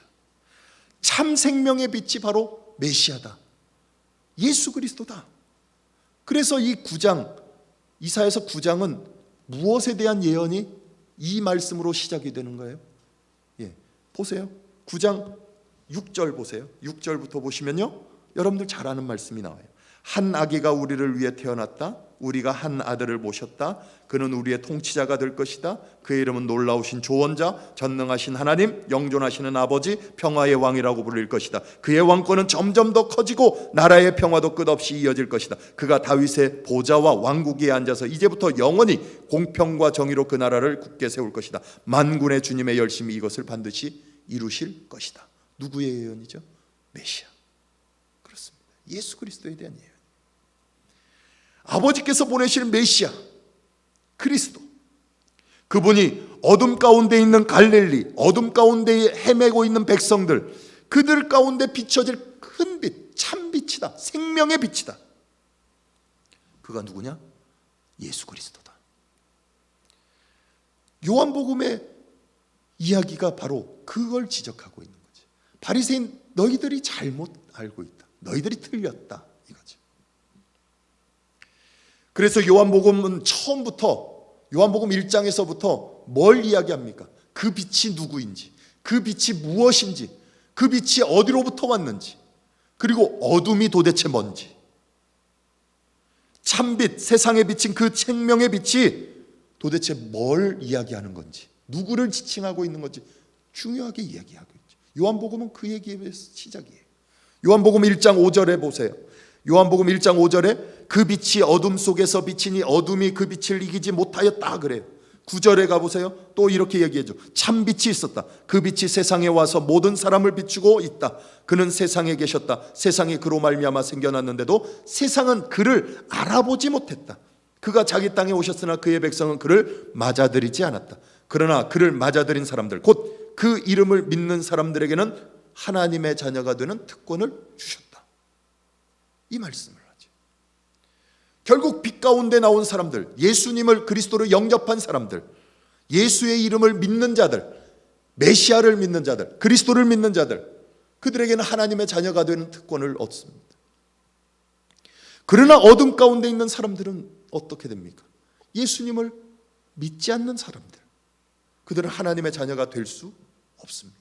참 생명의 빛이 바로 메시아다. 예수 그리스도다. 그래서 이 9장, 이사야서 9장은 무엇에 대한 예언이 이 말씀으로 시작이 되는 거예요? 예, 보세요. 9장 6절 보세요. 6절부터 보시면요, 여러분들 잘 아는 말씀이 나와요. 한 아기가 우리를 위해 태어났다. 우리가 한 아들을 모셨다. 그는 우리의 통치자가 될 것이다. 그의 이름은 놀라우신 조언자, 전능하신 하나님, 영존하시는 아버지, 평화의 왕이라고 부를 것이다. 그의 왕권은 점점 더 커지고 나라의 평화도 끝없이 이어질 것이다. 그가 다윗의 보좌와 왕국 위에 앉아서 이제부터 영원히 공평과 정의로 그 나라를 굳게 세울 것이다. 만군의 주님의 열심히 이것을 반드시 이루실 것이다. 누구의 예언이죠? 메시아. 그렇습니다. 예수 그리스도에 대한 예언. 아버지께서 보내실 메시아 그리스도, 그분이 어둠 가운데 있는 갈릴리, 어둠 가운데 헤매고 있는 백성들, 그들 가운데 비춰질 큰 빛, 참 빛이다. 생명의 빛이다. 그가 누구냐? 예수 그리스도다. 요한복음의 이야기가 바로 그걸 지적하고 있는 거지. 바리새인, 너희들이 잘못 알고 있다. 너희들이 틀렸다. 이거지. 그래서 요한복음은 처음부터, 요한복음 1장에서부터 뭘 이야기합니까? 그 빛이 누구인지, 그 빛이 무엇인지, 그 빛이 어디로부터 왔는지, 그리고 어둠이 도대체 뭔지, 참빛, 세상에 비친 그 생명의 빛이 도대체 뭘 이야기하는 건지, 누구를 지칭하고 있는 건지 중요하게 이야기하고 있죠. 요한복음은 그 얘기에 시작이에요. 요한복음 1장 5절에 보세요. 요한복음 1장 5절에 그 빛이 어둠 속에서 비치니 어둠이 그 빛을 이기지 못하였다 그래요. 9절에 가보세요. 또 이렇게 얘기해줘. 참 빛이 있었다. 그 빛이 세상에 와서 모든 사람을 비추고 있다. 그는 세상에 계셨다. 세상이 그로 말미암아 생겨났는데도 세상은 그를 알아보지 못했다. 그가 자기 땅에 오셨으나 그의 백성은 그를 맞아들이지 않았다. 그러나 그를 맞아들인 사람들, 곧 그 이름을 믿는 사람들에게는 하나님의 자녀가 되는 특권을 주셨다. 이 말씀을 하죠. 결국 빛 가운데 나온 사람들, 예수님을 그리스도로 영접한 사람들, 예수의 이름을 믿는 자들, 메시아를 믿는 자들, 그리스도를 믿는 자들, 그들에게는 하나님의 자녀가 되는 특권을 얻습니다. 그러나 어둠 가운데 있는 사람들은 어떻게 됩니까? 예수님을 믿지 않는 사람들. 그들은 하나님의 자녀가 될 수 없습니다.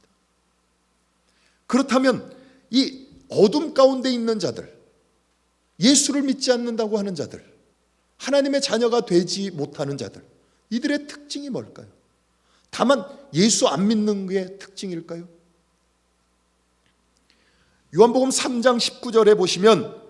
그렇다면 이 어둠 가운데 있는 자들, 예수를 믿지 않는다고 하는 자들, 하나님의 자녀가 되지 못하는 자들, 이들의 특징이 뭘까요? 다만 예수 안 믿는 게 특징일까요? 요한복음 3장 19절에 보시면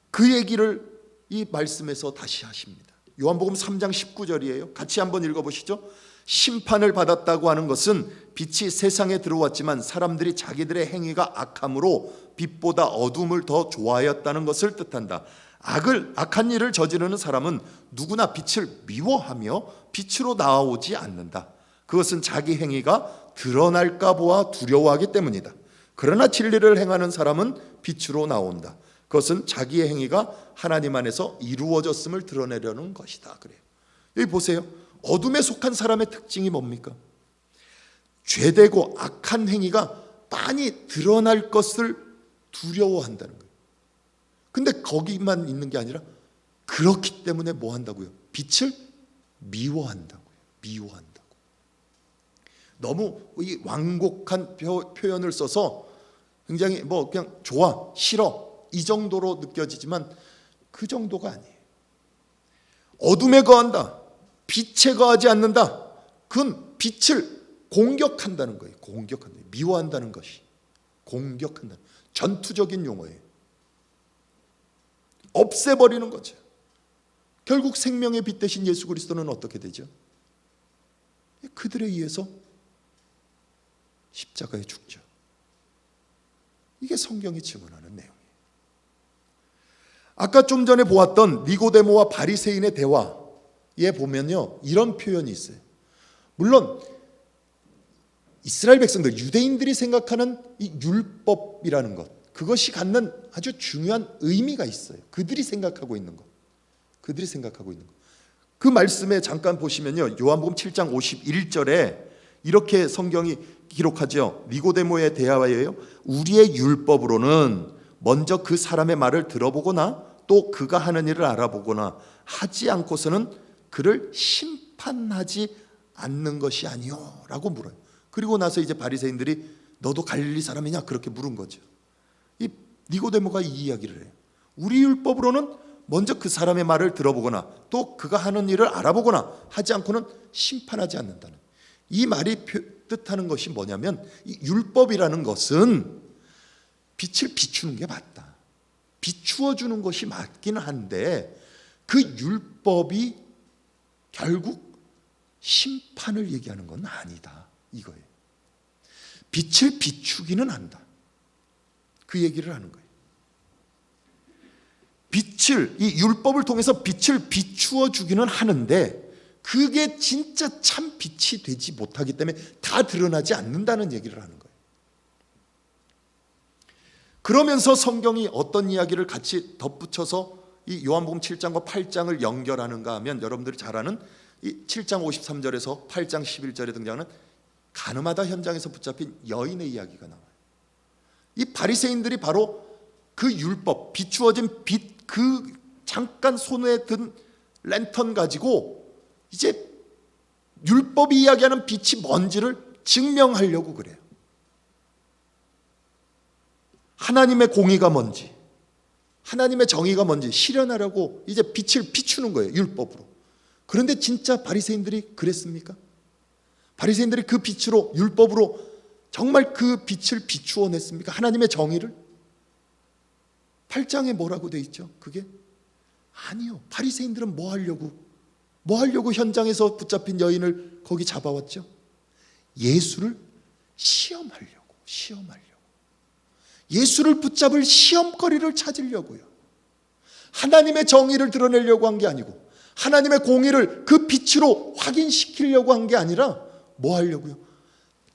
그 얘기를 이 말씀에서 다시 하십니다. 요한복음 3장 19절이에요. 같이 한번 읽어보시죠. 심판을 받았다고 하는 것은 빛이 세상에 들어왔지만 사람들이 자기들의 행위가 악함으로 빛보다 어둠을 더 좋아하였다는 것을 뜻한다. 악한 일을 저지르는 사람은 누구나 빛을 미워하며 빛으로 나오지 않는다. 그것은 자기 행위가 드러날까 보아 두려워하기 때문이다. 그러나 진리를 행하는 사람은 빛으로 나온다. 그것은 자기의 행위가 하나님 안에서 이루어졌음을 드러내려는 것이다. 그래요. 여기 보세요. 어둠에 속한 사람의 특징이 뭡니까? 죄되고 악한 행위가 많이 드러날 것을 두려워한다는 거예요. 근데 거기만 있는 게 아니라 그렇기 때문에 뭐 한다고요? 빛을 미워한다고요. 미워한다고. 너무 이 완곡한 표현을 써서 굉장히 그냥 좋아, 싫어 이 정도로 느껴지지만 그 정도가 아니에요. 어둠에 거한다, 빛에 거하지 않는다. 그건 빛을 공격한다는 거예요. 공격한다. 미워한다는 것이 공격한다. 전투적인 용어예요. 없애버리는 거죠. 결국 생명의 빛 대신 예수 그리스도는 어떻게 되죠? 그들에 의해서 십자가에 죽죠. 이게 성경이 증언하는 내용이에요. 아까 좀 전에 보았던 니고데모와 바리새인의 대화에 보면요, 이런 표현이 있어요. 물론 이스라엘 백성들, 유대인들이 생각하는 이 율법이라는 것, 그것이 갖는 아주 중요한 의미가 있어요. 그들이 생각하고 있는 것. 그 말씀에 잠깐 보시면요, 요한복음 7장 51절에 이렇게 성경이 기록하죠. 니고데모의 대화예요. 우리의 율법으로는 먼저 그 사람의 말을 들어보거나 또 그가 하는 일을 알아보거나 하지 않고서는 그를 심판하지 않는 것이 아니요 라고 물어요. 그리고 나서 이제 바리새인들이 너도 갈릴리 사람이냐 그렇게 물은 거죠. 이 니고데모가 이 이야기를 해요. 우리 율법으로는 먼저 그 사람의 말을 들어보거나 또 그가 하는 일을 알아보거나 하지 않고는 심판하지 않는다는, 이 말이 뜻하는 것이 뭐냐면, 이 율법이라는 것은 빛을 비추는 게 맞다, 비추어 주는 것이 맞기는 한데 그 율법이 결국 심판을 얘기하는 건 아니다 이거예요. 빛을 비추기는 한다, 그 얘기를 하는 거예요. 이 율법을 통해서 빛을 비추어 주기는 하는데 그게 진짜 참 빛이 되지 못하기 때문에 다 드러나지 않는다는 얘기를 하는 거예요. 그러면서 성경이 어떤 이야기를 같이 덧붙여서 이 요한복음 7장과 8장을 연결하는가 하면, 여러분들이 잘 아는 이 7장 53절에서 8장 11절에 등장하는 가늠하다 현장에서 붙잡힌 여인의 이야기가 나와요. 이 바리새인들이 바로 그 율법, 비추어진 빛, 그 잠깐 손에 든 랜턴 가지고 이제 율법이 이야기하는 빛이 뭔지를 증명하려고 그래요. 하나님의 공의가 뭔지, 하나님의 정의가 뭔지 실현하려고 이제 빛을 비추는 거예요, 율법으로. 그런데 진짜 바리새인들이 그랬습니까? 바리새인들이 그 빛으로, 율법으로 정말 그 빛을 비추어 냈습니까? 하나님의 정의를? 8장에 뭐라고 돼 있죠? 그게? 아니요. 바리새인들은 뭐 하려고 현장에서 붙잡힌 여인을 거기 잡아왔죠? 예수를 시험하려고. 예수를 붙잡을 시험거리를 찾으려고요. 하나님의 정의를 드러내려고 한 게 아니고, 하나님의 공의를 그 빛으로 확인시키려고 한 게 아니라 뭐 하려고요?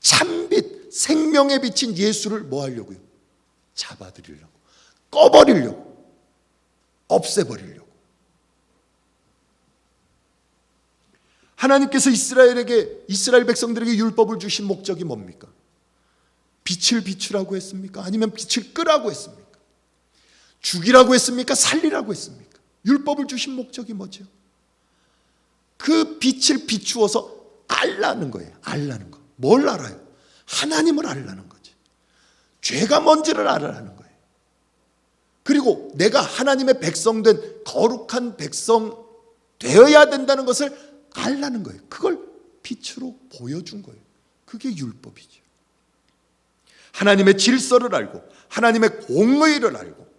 참빛, 생명의 빛인 예수를 뭐 하려고요? 잡아들이려고, 꺼버리려고, 없애버리려고. 하나님께서 이스라엘 백성들에게 율법을 주신 목적이 뭡니까? 빛을 비추라고 했습니까? 아니면 빛을 끄라고 했습니까? 죽이라고 했습니까? 살리라고 했습니까? 율법을 주신 목적이 뭐죠? 그 빛을 비추어서 알라는 거예요. 알라는 거. 뭘 알아요? 하나님을 알라는 거지. 죄가 뭔지를 알아라는 거예요. 그리고 내가 하나님의 백성된 거룩한 백성 되어야 된다는 것을 알라는 거예요. 그걸 빛으로 보여준 거예요. 그게 율법이죠. 하나님의 질서를 알고 하나님의 공의를 알고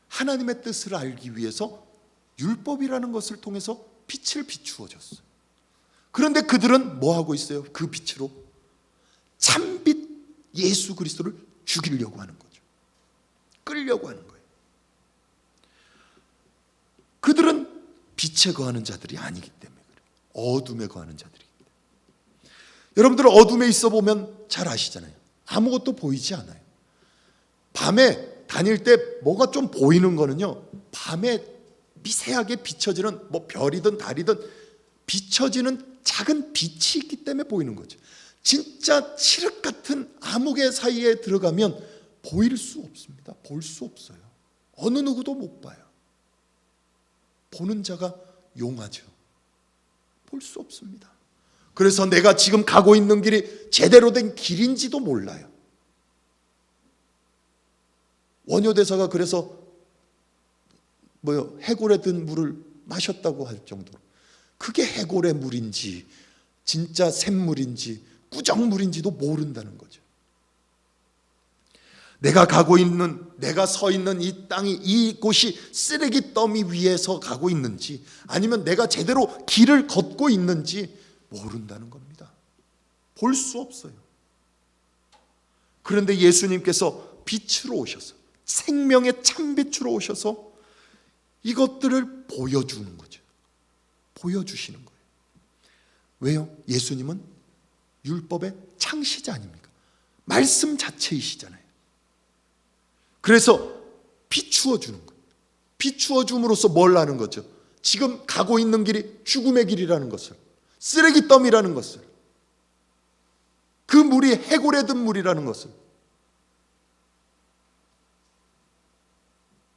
하나님의 뜻을 알기 위해서 율법이라는 것을 통해서 빛을 비추어 줬어요. 그런데 그들은 뭐 하고 있어요? 그 빛으로 참빛 예수 그리스도를 죽이려고 하는 거죠. 끌려고 하는 거예요. 그들은 빛에 거하는 자들이 아니기 때문에 그래요. 어둠에 거하는 자들이기 때문에. 여러분들 어둠에 있어 보면 잘 아시잖아요. 아무것도 보이지 않아요. 밤에 다닐 때 뭐가 좀 보이는 거는요, 밤에 미세하게 비춰지는 뭐 별이든 달이든 비춰지는 작은 빛이 있기 때문에 보이는 거죠. 진짜 칠흑 같은 암흑의 사이에 들어가면 보일 수 없습니다. 볼 수 없어요. 어느 누구도 못 봐요. 보는 자가 용하죠. 볼 수 없습니다. 그래서 내가 지금 가고 있는 길이 제대로 된 길인지도 몰라요. 원효대사가 그래서 해골에 든 물을 마셨다고 할 정도로 그게 해골의 물인지 진짜 샘물인지 꾸정물인지도 모른다는 거죠. 내가 가고 있는, 내가 서 있는 이 땅이, 이곳이 쓰레기 더미 위에서 가고 있는지 아니면 내가 제대로 길을 걷고 있는지 모른다는 겁니다. 볼 수 없어요. 그런데 예수님께서 빛으로 오셔서 생명의 참빛으로 오셔서 이것들을 보여주는 거죠. 보여주시는 거예요. 왜요? 예수님은 율법의 창시자 아닙니까? 말씀 자체이시잖아요. 그래서 비추어 주는 거예요. 비추어 줌으로써 뭘 하는 거죠? 지금 가고 있는 길이 죽음의 길이라는 것을, 쓰레기 더미라는 것을, 그 물이 해골에 든 물이라는 것을,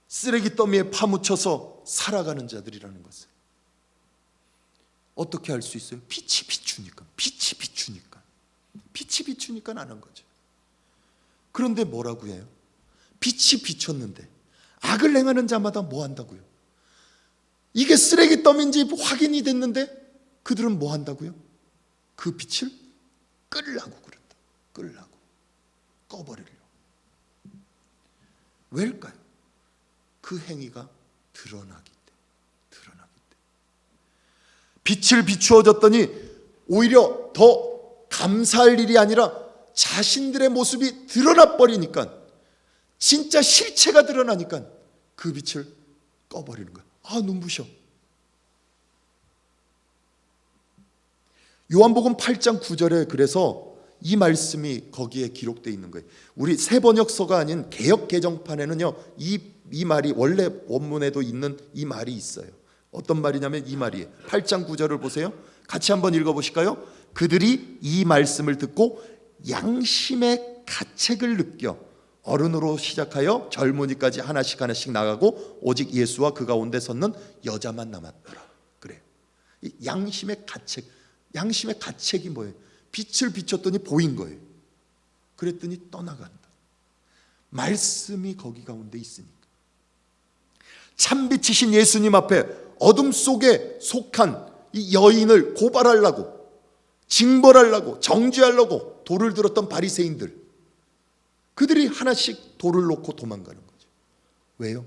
쓰레기 더미에 파묻혀서 살아가는 자들이라는 것을 어떻게 알 수 있어요? 빛이 비추니까. 빛이 비추니까. 빛이 비추니까 아는 거죠. 그런데 뭐라고 해요? 빛이 비췄는데 악을 행하는 자마다 뭐 한다고요? 이게 쓰레기 더미인지 확인이 됐는데 그들은 뭐 한다고요? 그 빛을 끌라고 그런다. 끌라고. 꺼버리려고. 왜일까요? 그 행위가 드러나기 때문에. 빛을 비추어졌더니 오히려 더 감사할 일이 아니라 자신들의 모습이 드러나 버리니까, 진짜 실체가 드러나니까 그 빛을 꺼버리는 거야. 눈부셔. 요한복음 8장 9절에 그래서 이 말씀이 거기에 기록되어 있는 거예요. 우리 새번역서가 아닌 개역 개정판에는요, 이 말이 원래 원문에도 있는 이 말이 있어요. 어떤 말이냐면 이 말이에요. 8장 9절을 보세요. 같이 한번 읽어보실까요? 그들이 이 말씀을 듣고 양심의 가책을 느껴 어른으로 시작하여 젊은이까지 하나씩 하나씩 나가고 오직 예수와 그 가운데 섰는 여자만 남았더라. 그래요. 이 양심의 가책. 양심의 가책이 뭐예요? 빛을 비췄더니 보인 거예요. 그랬더니 떠나간다. 말씀이 거기 가운데 있으니까. 참빛이신 예수님 앞에 어둠 속에 속한 이 여인을 고발하려고, 징벌하려고, 정죄하려고 돌을 들었던 바리새인들, 그들이 하나씩 돌을 놓고 도망가는 거죠. 왜요?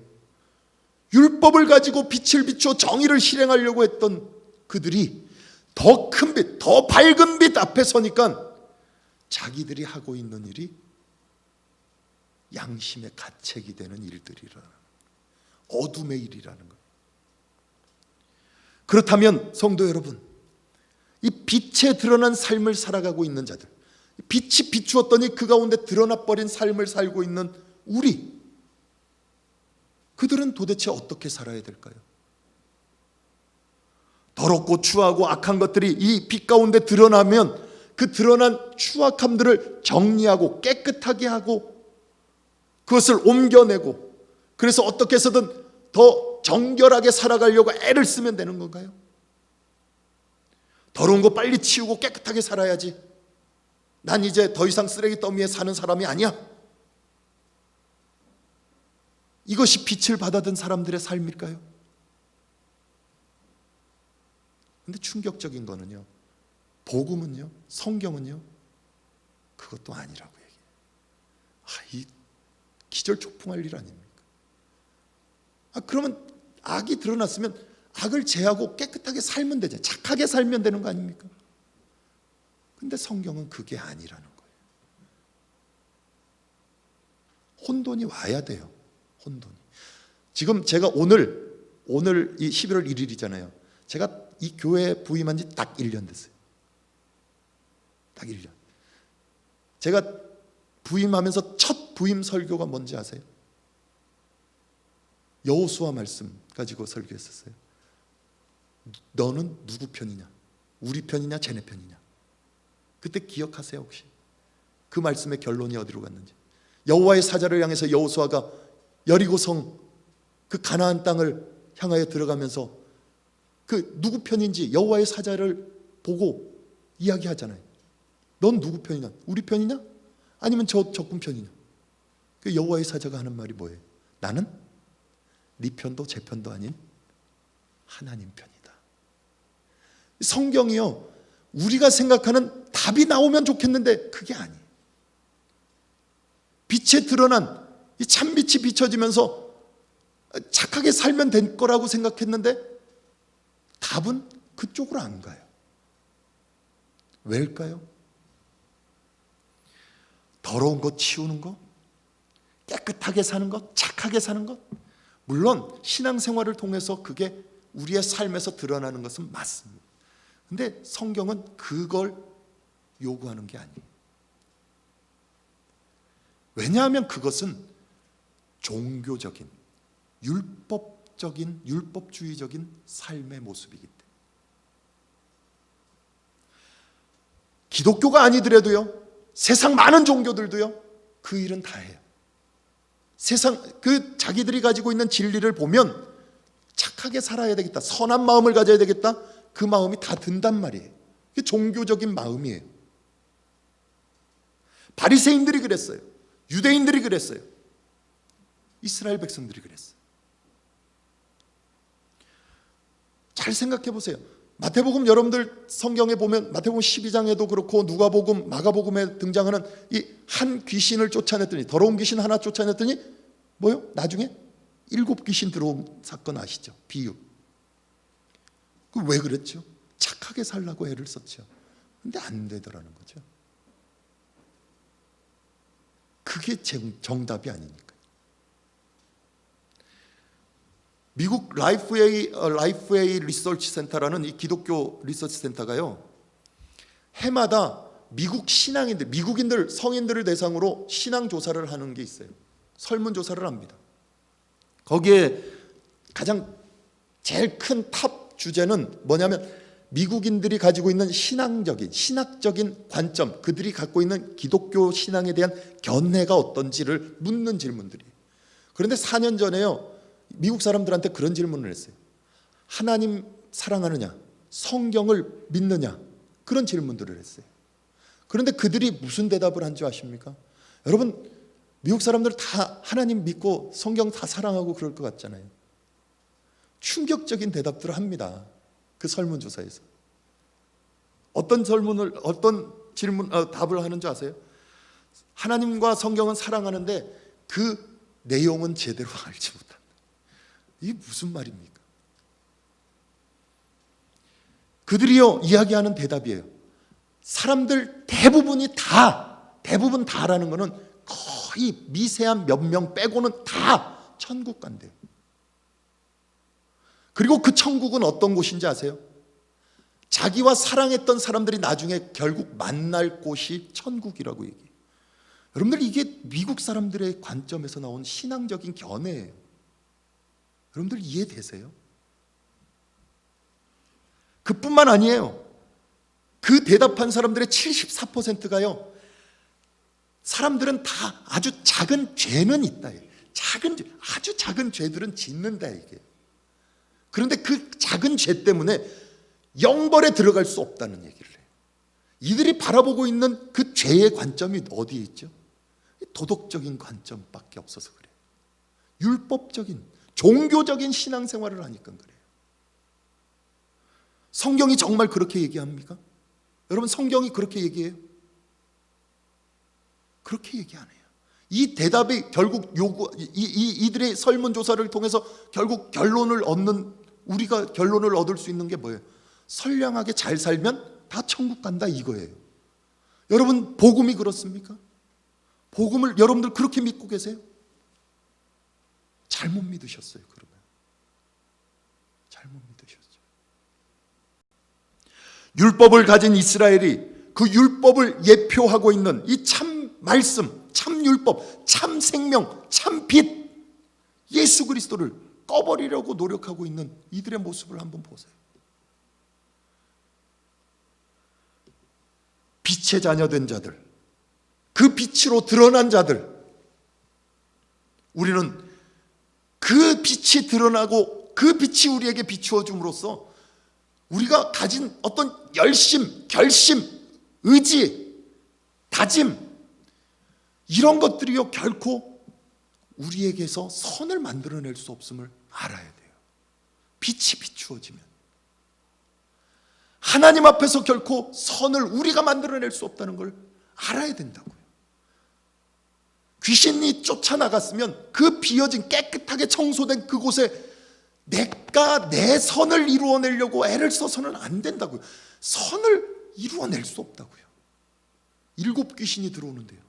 율법을 가지고 빛을 비추어 정의를 실행하려고 했던 그들이 더 큰 빛, 더 밝은 빛 앞에 서니까 자기들이 하고 있는 일이 양심의 가책이 되는 일들이라는, 어둠의 일이라는 거예요. 그렇다면 성도 여러분, 이 빛에 드러난 삶을 살아가고 있는 자들, 빛이 비추었더니 그 가운데 드러나 버린 삶을 살고 있는 우리, 그들은 도대체 어떻게 살아야 될까요? 더럽고 추하고 악한 것들이 이 빛 가운데 드러나면 그 드러난 추악함들을 정리하고 깨끗하게 하고 그것을 옮겨내고 그래서 어떻게 해서든 더 정결하게 살아가려고 애를 쓰면 되는 건가요? 더러운 거 빨리 치우고 깨끗하게 살아야지. 난 이제 더 이상 쓰레기 더미에 사는 사람이 아니야. 이것이 빛을 받아든 사람들의 삶일까요? 근데 충격적인 거는요, 복음은요, 성경은요, 그것도 아니라고 얘기해요. 이 기절초풍할 일 아닙니까? 그러면 악이 드러났으면 악을 제하고 깨끗하게 살면 되죠. 착하게 살면 되는 거 아닙니까? 근데 성경은 그게 아니라는 거예요. 혼돈이 와야 돼요. 혼돈이. 지금 제가 오늘 이 11월 1일이잖아요. 제가 이 교회에 부임한 지 딱 1년 됐어요. 딱 1년. 제가 부임하면서 첫 부임 설교가 뭔지 아세요? 여호수아 말씀 가지고 설교했었어요. 너는 누구 편이냐? 우리 편이냐 쟤네 편이냐? 그때 기억하세요 혹시? 그 말씀의 결론이 어디로 갔는지. 여호와의 사자를 향해서 여호수아가 여리고성 그 가나안 땅을 향하여 들어가면서 그 누구 편인지 여호와의 사자를 보고 이야기하잖아요. 넌 누구 편이냐? 우리 편이냐? 아니면 저 적군 편이냐? 그 여호와의 사자가 하는 말이 뭐예요? 나는 네 편도 제 편도 아닌 하나님 편이다. 성경이요, 우리가 생각하는 답이 나오면 좋겠는데 그게 아니에요. 빛에 드러난 이 참빛이 비춰지면서 착하게 살면 될 거라고 생각했는데 답은 그쪽으로 안 가요. 왜일까요? 더러운 것 치우는 것, 깨끗하게 사는 것, 착하게 사는 것, 물론 신앙생활을 통해서 그게 우리의 삶에서 드러나는 것은 맞습니다. 근데 성경은 그걸 요구하는 게 아니에요. 왜냐하면 그것은 종교적인, 율법적인, 율법주의적인 삶의 모습이기 때문에. 기독교가 아니더라도요, 세상 많은 종교들도요, 그 일은 다 해요. 세상 그 자기들이 가지고 있는 진리를 보면 착하게 살아야 되겠다, 선한 마음을 가져야 되겠다, 그 마음이 다 든단 말이에요. 그게 종교적인 마음이에요. 바리새인들이 그랬어요. 유대인들이 그랬어요. 이스라엘 백성들이 그랬어요. 잘 생각해 보세요. 마태복음 여러분들 성경에 보면 마태복음 12장에도 그렇고 누가복음, 마가복음에 등장하는 이 한 귀신을 쫓아냈더니, 더러운 귀신 하나 쫓아냈더니 뭐요? 나중에 7 귀신 들어온 사건 아시죠? 비유. 그 왜 그랬죠? 착하게 살라고 애를 썼죠. 근데 안 되더라는 거죠. 그게 정답이 아니니까. 미국 라이프웨이 리서치 센터라는 이 기독교 리서치 센터가요, 해마다 미국 신앙인들, 미국인들, 성인들을 대상으로 신앙 조사를 하는 게 있어요. 설문 조사를 합니다. 거기에 가장 제일 큰 탑 주제는 뭐냐면 미국인들이 가지고 있는 신학적인 관점, 그들이 갖고 있는 기독교 신앙에 대한 견해가 어떤지를 묻는 질문들이에요. 그런데 4년 전에요, 미국 사람들한테 그런 질문을 했어요. 하나님 사랑하느냐, 성경을 믿느냐, 그런 질문들을 했어요. 그런데 그들이 무슨 대답을 한 줄 아십니까? 여러분, 미국 사람들 다 하나님 믿고 성경 다 사랑하고 그럴 것 같잖아요. 충격적인 대답들을 합니다. 그 설문조사에서. 어떤 답을 하는 줄 아세요? 하나님과 성경은 사랑하는데 그 내용은 제대로 알지 못한다. 이게 무슨 말입니까? 그들이요, 이야기하는 대답이에요. 사람들 대부분 다라는 거는 거의 미세한 몇 명 빼고는 다 천국 간대요. 그리고 그 천국은 어떤 곳인지 아세요? 자기와 사랑했던 사람들이 나중에 결국 만날 곳이 천국이라고 얘기해요. 여러분들, 이게 미국 사람들의 관점에서 나온 신앙적인 견해예요. 여러분들 이해되세요? 그뿐만 아니에요. 그 대답한 사람들의 74%가요, 사람들은 다 아주 작은 죄는 있다. 아주 작은 죄들은 짓는다 이게. 그런데 그 작은 죄 때문에 영벌에 들어갈 수 없다는 얘기를 해요. 이들이 바라보고 있는 그 죄의 관점이 어디에 있죠? 도덕적인 관점밖에 없어서 그래요. 율법적인, 종교적인 신앙생활을 하니까 그래요. 성경이 정말 그렇게 얘기합니까? 여러분, 성경이 그렇게 얘기해요? 그렇게 얘기 안 해요. 이 대답이 결국 이들의 설문조사를 통해서 결국 우리가 결론을 얻을 수 있는 게 뭐예요? 선량하게 잘 살면 다 천국 간다 이거예요. 여러분, 복음이 그렇습니까? 복음을 여러분들 그렇게 믿고 계세요? 잘못 믿으셨어요. 그러면 잘못 믿으셨죠. 율법을 가진 이스라엘이 그 율법을 예표하고 있는 이 참 말씀, 참 율법, 참 생명, 참 빛, 예수 그리스도를 꺼버리려고 노력하고 있는 이들의 모습을 한번 보세요. 빛의 자녀된 자들, 그 빛으로 드러난 자들, 우리는 그 빛이 드러나고 그 빛이 우리에게 비추어 줌으로써 우리가 가진 어떤 열심, 결심, 의지, 다짐, 이런 것들이요 결코 우리에게서 선을 만들어낼 수 없음을 알아야 돼요. 빛이 비추어지면 하나님 앞에서 결코 선을 우리가 만들어낼 수 없다는 걸 알아야 된다고요. 귀신이 쫓아나갔으면 그 비어진 깨끗하게 청소된 그곳에 내가 내 선을 이루어내려고 애를 써서는 안 된다고요. 선을 이루어낼 수 없다고요. 7 귀신이 들어오는데요,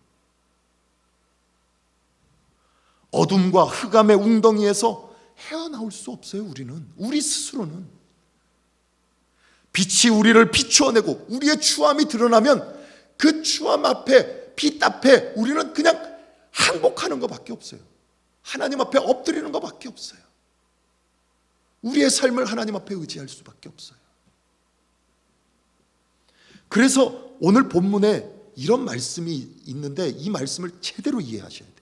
어둠과 흑암의 웅덩이에서 헤어나올 수 없어요. 우리 스스로는. 빛이 우리를 비추어내고 우리의 추함이 드러나면 그 추함 앞에, 빛 앞에 우리는 그냥 항복하는 것밖에 없어요. 하나님 앞에 엎드리는 것밖에 없어요. 우리의 삶을 하나님 앞에 의지할 수밖에 없어요. 그래서 오늘 본문에 이런 말씀이 있는데 이 말씀을 제대로 이해하셔야 돼요.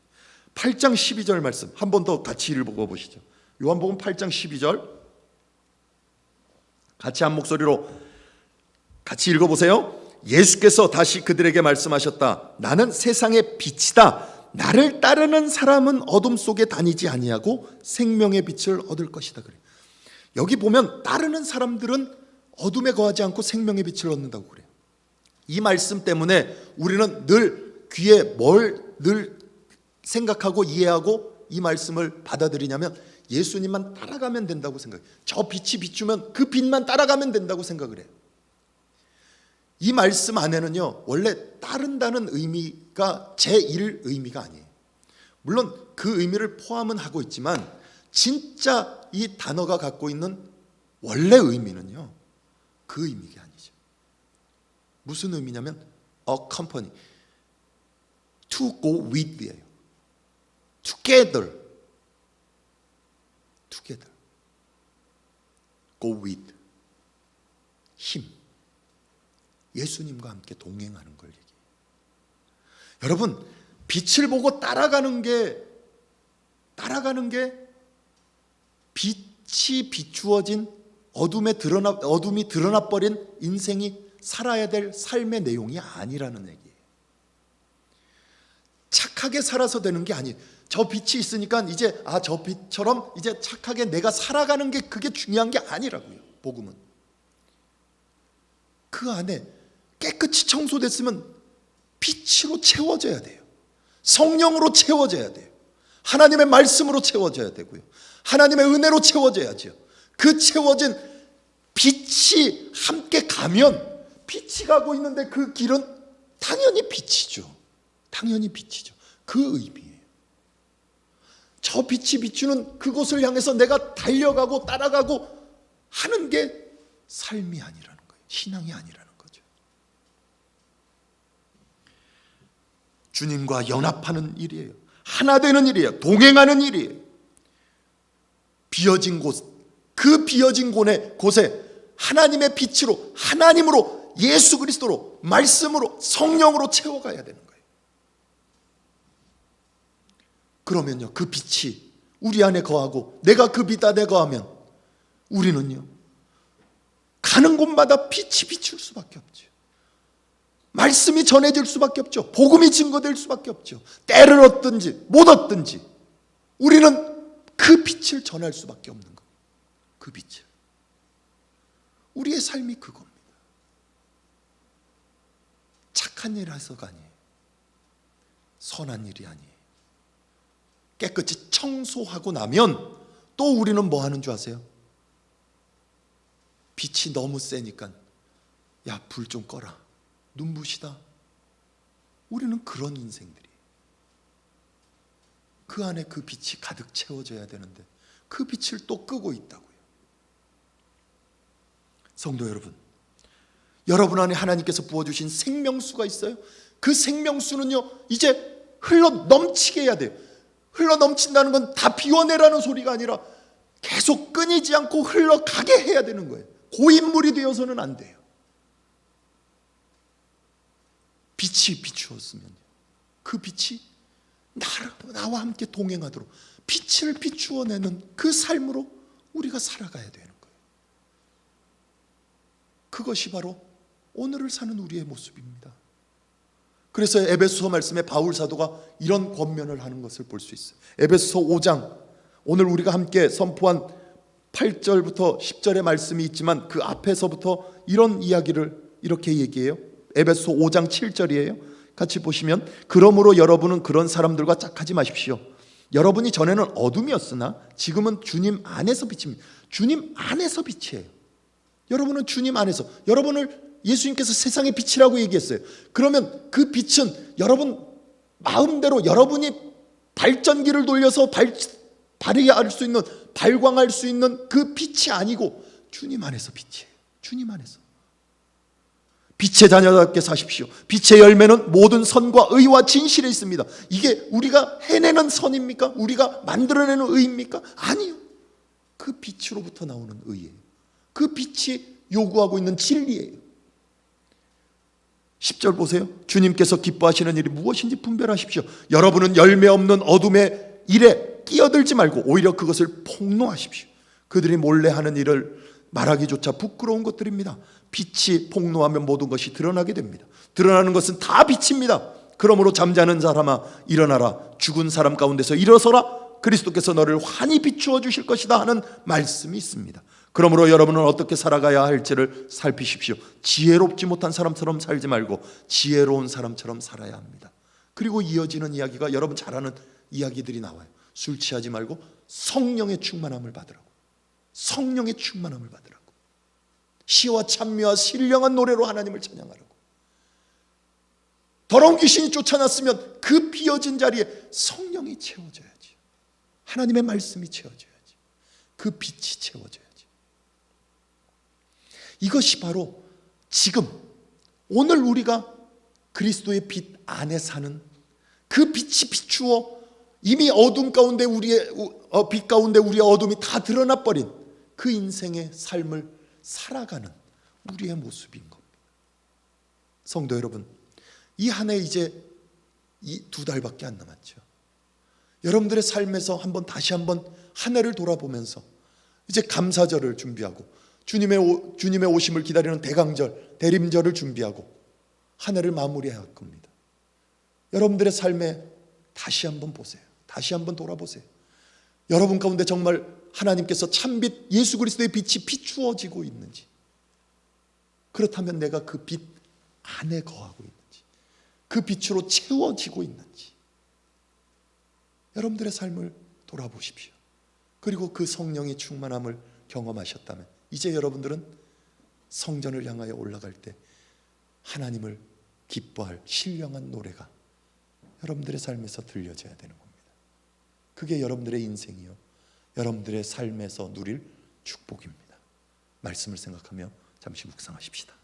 8장 12절 말씀 한 번 더 같이 읽어보시죠. 요한복음 8장 12절 같이 한 목소리로 같이 읽어보세요. 예수께서 다시 그들에게 말씀하셨다. 나는 세상의 빛이다. 나를 따르는 사람은 어둠 속에 다니지 아니하고 생명의 빛을 얻을 것이다. 그래요. 여기 보면 따르는 사람들은 어둠에 거하지 않고 생명의 빛을 얻는다고 그래요. 이 말씀 때문에 우리는 늘 귀에 뭘 늘 생각하고 이해하고 이 말씀을 받아들이냐면 예수님만 따라가면 된다고 생각해요. 저 빛이 비추면 그 빛만 따라가면 된다고 생각을 해요. 이 말씀 안에는요 원래 따른다는 의미가 제1 의미가 아니에요. 물론 그 의미를 포함은 하고 있지만 진짜 이 단어가 갖고 있는 원래 의미는요 그 의미가 아니죠. 무슨 의미냐면 accompany, to go with예요. together, go with, 힘, 예수님과 함께 동행하는 걸 얘기해요. 여러분, 빛을 보고 따라가는 게 빛이 비추어진 어둠이 드러나버린 인생이 살아야 될 삶의 내용이 아니라는 얘기예요. 착하게 살아서 되는 게 아니에요. 저 빛이 있으니까 이제 저 빛처럼 이제 착하게 내가 살아가는 게 그게 중요한 게 아니라고요. 복음은 그 안에 깨끗이 청소됐으면 빛으로 채워져야 돼요. 성령으로 채워져야 돼요. 하나님의 말씀으로 채워져야 되고요. 하나님의 은혜로 채워져야죠. 그 채워진 빛이 함께 가면 빛이 가고 있는데 그 길은 당연히 빛이죠. 그 의미예요. 저 빛이 비추는 그곳을 향해서 내가 달려가고 따라가고 하는 게 삶이 아니라는 거예요. 신앙이 아니라는 거죠. 주님과 연합하는 일이에요. 하나 되는 일이에요. 동행하는 일이에요. 비어진 곳, 그 비어진 곳에 하나님의 빛으로, 하나님으로, 예수 그리스도로, 말씀으로, 성령으로 채워가야 되는 거예요. 그러면요, 그 빛이 우리 안에 거하고 내가 그 빛 안에 거하면 우리는요, 가는 곳마다 빛이 비출 수밖에 없죠. 말씀이 전해질 수밖에 없죠. 복음이 증거될 수밖에 없죠. 때를 얻든지 못 얻든지 우리는 그 빛을 전할 수밖에 없는 거예요. 그 빛을. 우리의 삶이 그겁니다. 착한 일 해서가 아니에요. 선한 일이 아니에요. 깨끗이 청소하고 나면 또 우리는 뭐 하는 줄 아세요? 빛이 너무 세니까 야, 불 좀 꺼라. 눈부시다. 우리는 그런 인생들이에요. 그 안에 그 빛이 가득 채워져야 되는데 그 빛을 또 끄고 있다고요. 성도 여러분, 여러분 안에 하나님께서 부어주신 생명수가 있어요. 그 생명수는요, 이제 흘러 넘치게 해야 돼요. 흘러 넘친다는 건 다 비워내라는 소리가 아니라 계속 끊이지 않고 흘러가게 해야 되는 거예요. 고인물이 되어서는 안 돼요. 빛이 비추었으면 그 빛이 나와 함께 동행하도록 빛을 비추어내는 그 삶으로 우리가 살아가야 되는 거예요. 그것이 바로 오늘을 사는 우리의 모습입니다. 그래서 에베소서 말씀에 바울 사도가 이런 권면을 하는 것을 볼 수 있어요. 에베소서 5장, 오늘 우리가 함께 선포한 8절부터 10절의 말씀이 있지만 그 앞에서부터 이런 이야기를 이렇게 얘기해요. 에베소서 5장 7절이에요. 같이 보시면, 그러므로 여러분은 그런 사람들과 짝하지 마십시오. 여러분이 전에는 어둠이었으나 지금은 주님 안에서 빛입니다. 주님 안에서 빛이에요. 여러분은 주님 안에서, 여러분을 예수님께서 세상의 빛이라고 얘기했어요. 그러면 그 빛은 여러분 마음대로 여러분이 발전기를 돌려서 발휘할 수 있는, 발광할 수 있는 그 빛이 아니고 주님 안에서 빛이에요. 주님 안에서. 빛의 자녀답게 사십시오. 빛의 열매는 모든 선과 의와 진실에 있습니다. 이게 우리가 해내는 선입니까? 우리가 만들어내는 의입니까? 아니요. 그 빛으로부터 나오는 의예요. 그 빛이 요구하고 있는 진리예요. 10절 보세요. 주님께서 기뻐하시는 일이 무엇인지 분별하십시오. 여러분은 열매 없는 어둠의 일에 끼어들지 말고 오히려 그것을 폭로하십시오. 그들이 몰래 하는 일을 말하기조차 부끄러운 것들입니다. 빛이 폭로하면 모든 것이 드러나게 됩니다. 드러나는 것은 다 빛입니다. 그러므로 잠자는 사람아 일어나라. 죽은 사람 가운데서 일어서라. 그리스도께서 너를 환히 비추어 주실 것이다 하는 말씀이 있습니다. 그러므로 여러분은 어떻게 살아가야 할지를 살피십시오. 지혜롭지 못한 사람처럼 살지 말고 지혜로운 사람처럼 살아야 합니다. 그리고 이어지는 이야기가 여러분 잘 아는 이야기들이 나와요. 술 취하지 말고 성령의 충만함을 받으라고. 성령의 충만함을 받으라고. 시와 찬미와 신령한 노래로 하나님을 찬양하라고. 더러운 귀신이 쫓아났으면 그 비어진 자리에 성령이 채워져야지. 하나님의 말씀이 채워져야지. 그 빛이 채워져야지. 이것이 바로 지금 오늘 우리가 그리스도의 빛 안에 사는 그 빛이 비추어 이미 어둠 가운데 우리의 빛 가운데 우리의 어둠이 다 드러나 버린 그 인생의 삶을 살아가는 우리의 모습인 겁니다. 성도 여러분, 이 한 해 이제 이 2달밖에 안 남았죠. 여러분들의 삶에서 다시 한번 한 해를 돌아보면서 이제 감사절을 준비하고 주님의 오심을 기다리는 대강절, 대림절을 준비하고 한 해를 마무리할 겁니다. 여러분들의 삶에 다시 한번 보세요. 다시 한번 돌아보세요. 여러분 가운데 정말 하나님께서 참빛 예수 그리스도의 빛이 비추어지고 있는지, 그렇다면 내가 그 빛 안에 거하고 있는지, 그 빛으로 채워지고 있는지 여러분들의 삶을 돌아보십시오. 그리고 그 성령의 충만함을 경험하셨다면 이제 여러분들은 성전을 향하여 올라갈 때 하나님을 기뻐할 신령한 노래가 여러분들의 삶에서 들려져야 되는 겁니다. 그게 여러분들의 인생이요, 여러분들의 삶에서 누릴 축복입니다. 말씀을 생각하며 잠시 묵상하십시다.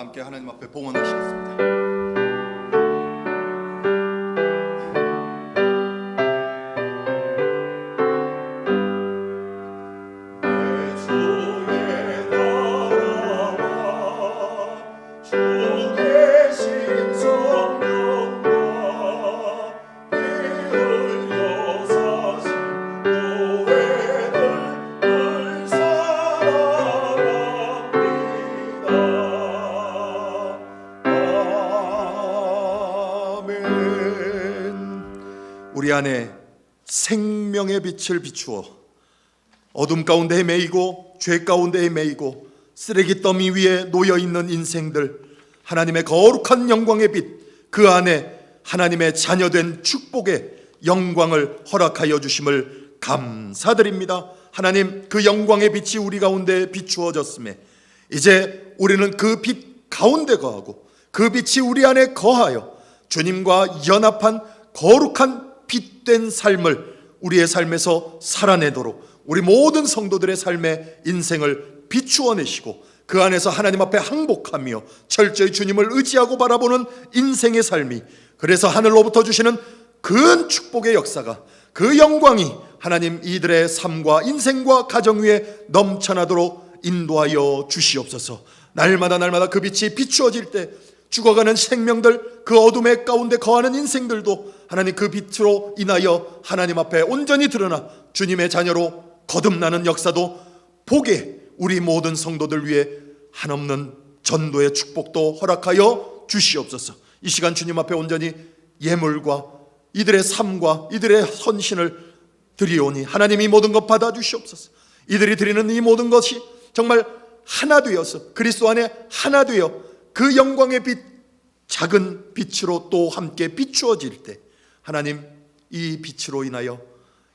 함께 하나님 앞에 봉헌하시겠습니다. 우리 안에 생명의 빛을 비추어 어둠 가운데 헤매이고 죄 가운데 헤매이고 쓰레기 더미 위에 놓여있는 인생들, 하나님의 거룩한 영광의 빛, 그 안에 하나님의 자녀된 축복의 영광을 허락하여 주심을 감사드립니다. 하나님, 그 영광의 빛이 우리 가운데 비추어졌음에 이제 우리는 그 빛 가운데 거하고 그 빛이 우리 안에 거하여 주님과 연합한 거룩한 빛된 삶을 우리의 삶에서 살아내도록 우리 모든 성도들의 삶의 인생을 비추어내시고 그 안에서 하나님 앞에 항복하며 철저히 주님을 의지하고 바라보는 인생의 삶이, 그래서 하늘로부터 주시는 큰 축복의 역사가, 그 영광이 하나님 이들의 삶과 인생과 가정 위에 넘쳐나도록 인도하여 주시옵소서. 날마다 그 빛이 비추어질 때 죽어가는 생명들, 그 어둠의 가운데 거하는 인생들도 하나님 그 빛으로 인하여 하나님 앞에 온전히 드러나 주님의 자녀로 거듭나는 역사도 보게 우리 모든 성도들 위해 한없는 전도의 축복도 허락하여 주시옵소서. 이 시간 주님 앞에 온전히 예물과 이들의 삶과 이들의 헌신을 드리오니 하나님이 이 모든 것 받아주시옵소서. 이들이 드리는 이 모든 것이 정말 하나 되어서 그리스도 안에 하나 되어 그 영광의 빛, 작은 빛으로 또 함께 비추어질 때 하나님, 이 빛으로 인하여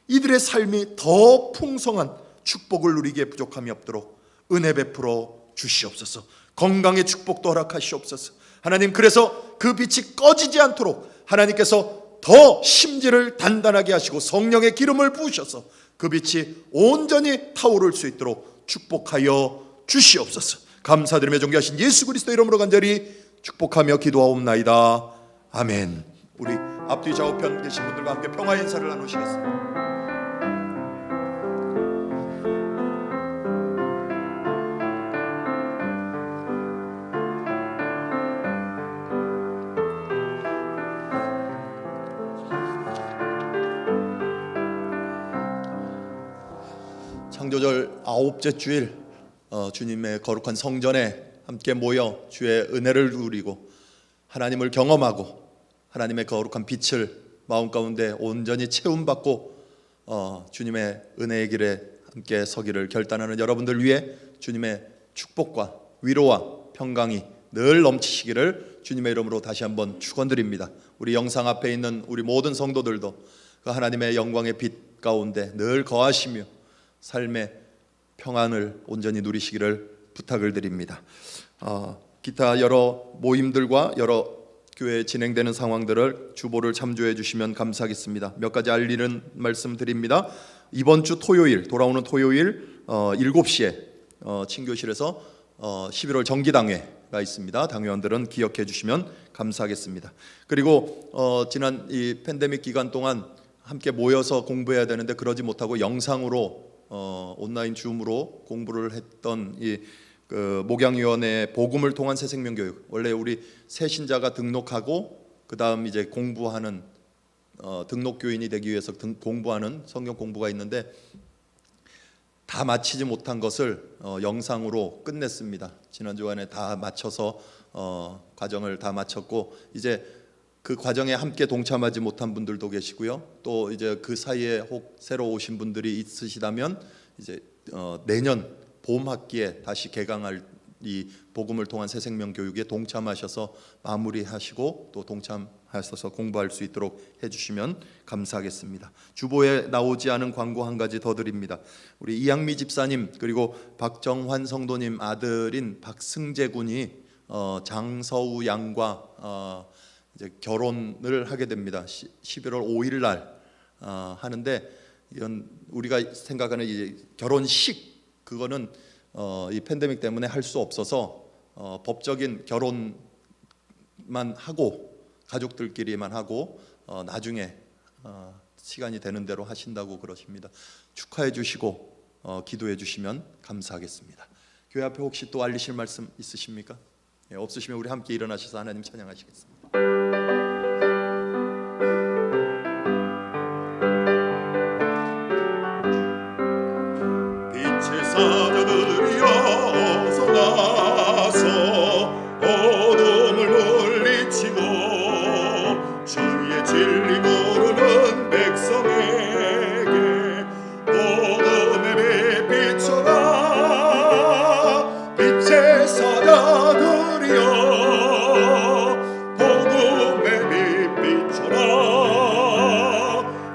이들의 삶이 더 풍성한 축복을 누리기에 부족함이 없도록 은혜 베풀어 주시옵소서. 건강의 축복도 허락하시옵소서. 하나님, 그래서 그 빛이 꺼지지 않도록 하나님께서 더 심지를 단단하게 하시고 성령의 기름을 부으셔서 그 빛이 온전히 타오를 수 있도록 축복하여 주시옵소서. 감사드리며 존귀하신 예수 그리스도 이름으로 간절히 축복하며 기도하옵나이다. 아멘. 우리 앞뒤 좌우편 계신 분들과 함께 평화의 인사를 나누시겠습니다. 창조절 9째 주일, 주님의 거룩한 성전에 함께 모여 주의 은혜를 누리고 하나님을 경험하고 하나님의 거룩한 빛을 마음 가운데 온전히 채움받고 주님의 은혜의 길에 함께 서기를 결단하는 여러분들 위해 주님의 축복과 위로와 평강이 늘 넘치시기를 주님의 이름으로 다시 한번 축원드립니다. 우리 영상 앞에 있는 우리 모든 성도들도 그 하나님의 영광의 빛 가운데 늘 거하시며 삶의 평안을 온전히 누리시기를 부탁을 드립니다. 기타 여러 모임들과 여러 교회에 진행되는 상황들을 주보를 참조해 주시면 감사하겠습니다. 몇 가지 알리는 말씀 드립니다. 이번 주 토요일, 돌아오는 토요일 7시에 친교실에서 11월 정기당회가 있습니다. 당회원들은 기억해 주시면 감사하겠습니다. 그리고 지난 이 팬데믹 기간 동안 함께 모여서 공부해야 되는데 그러지 못하고 영상으로 온라인 줌으로 공부를 했던 이 목양위원회 복음을 통한 새생명교육, 원래 우리 새신자가 등록하고 그 다음 이제 공부하는 등록교인이 되기 위해서 공부하는 성경 공부가 있는데 다 마치지 못한 것을 영상으로 끝냈습니다. 지난 주간에 다 마쳐서 과정을 다 마쳤고 이제 그 과정에 함께 동참하지 못한 분들도 계시고요. 또 이제 그 사이에 혹 새로 오신 분들이 있으시다면 이제 내년 봄 학기에 다시 개강할 이 복음을 통한 새생명 교육에 동참하셔서 마무리하시고 또 동참하셔서 공부할 수 있도록 해주시면 감사하겠습니다. 주보에 나오지 않은 광고 한 가지 더 드립니다. 우리 이양미 집사님 그리고 박정환 성도님 아들인 박승재 군이 장서우 양과 이제 결혼을 하게 됩니다. 11월 5일 날 하는데 이건 우리가 생각하는 이제 결혼식 그거는 이 팬데믹 때문에 할 수 없어서 법적인 결혼만 하고 가족들끼리만 하고 나중에 시간이 되는 대로 하신다고 그러십니다. 축하해 주시고 기도해 주시면 감사하겠습니다. 교회 앞에 혹시 또 알리실 말씀 있으십니까? 없으시면 우리 함께 일어나셔서 하나님 찬양하시겠습니다. 빛의 사자들이여 어서 나서 어둠을 물리치고 주의 진리 모르는 백성에게 복음의 빛 비춰라. 빛의 사자들이여 복음의 빛 비춰라.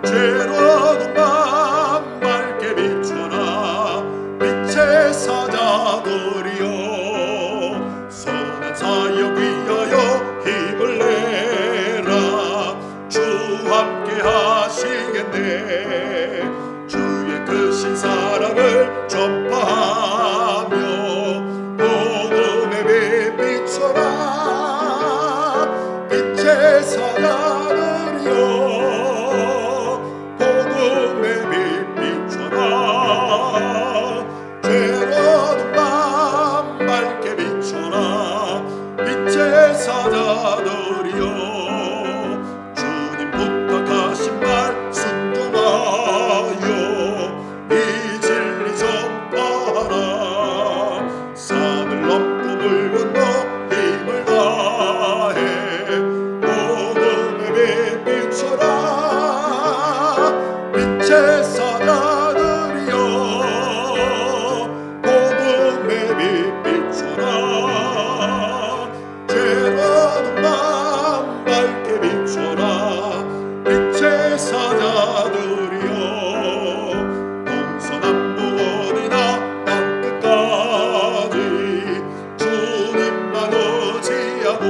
죄로 어둠 밤 밝게 비춰라. 빛의 사자들이여 선한 사역 위하여 힘을 내라. 주 함께 하시겠네. 주의 크신 사랑을 전파하며 복음의 빛 비춰라. 빛의 사자들이여 복음의 빛 비춰라. 죄로운 밤 밝게 비춰라. 빛의 사자들이여 주님 부탁하신 말 순종하여 이 진리 전파하라. 산을 넘고 물 건너 힘을 다해 복음의 빛 비춰라. 빛의 사자들이여 복음의 빛 비춰라. 죄로운 밤 밝게 비춰라. 빛의 사자들이여 동서남북어디나 땅끝까지 주님만 의지하고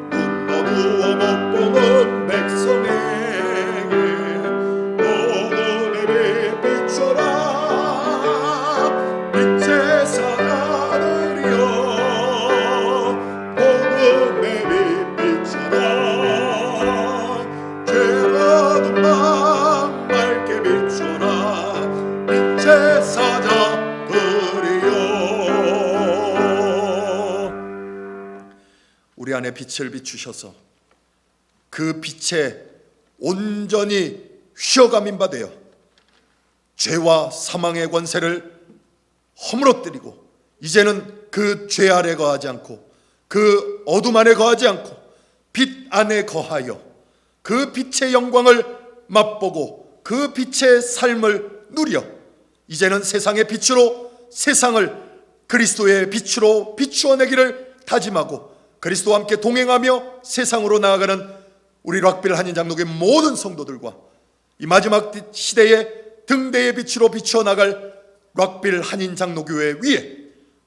눈 어두워 못 보는 백성에게 복음의 빛 비춰라. 빛의 사자들이여 복음의 빛 비춰라. 죄로운 밤 밝게 비춰라. 빛의 사자들이여. 우리 안에 빛을 비추셔서 그 빛에 온전히 휘어감인 바 되어 죄와 사망의 권세를 허물어뜨리고 이제는 그 죄 아래 거하지 않고 그 어둠 안에 거하지 않고 빛 안에 거하여 그 빛의 영광을 맛보고 그 빛의 삶을 누려 이제는 세상의 빛으로 세상을 그리스도의 빛으로 비추어내기를 다짐하고 그리스도와 함께 동행하며 세상으로 나아가는 우리 락빌 한인 장로교의 모든 성도들과 이 마지막 시대의 등대의 빛으로 비춰나갈 락빌 한인 장로교회 위에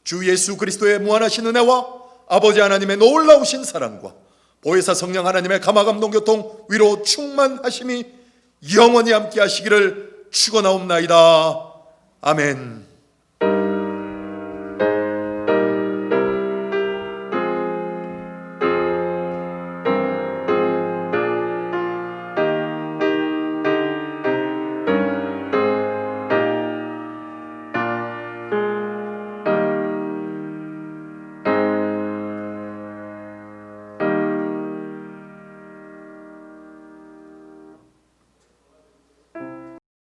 주 예수 그리스도의 무한하신 은혜와 아버지 하나님의 놀라우신 사랑과 보혜사 성령 하나님의 감화감동 교통 위로 충만하심이 영원히 함께 하시기를 축원하옵나이다. 아멘.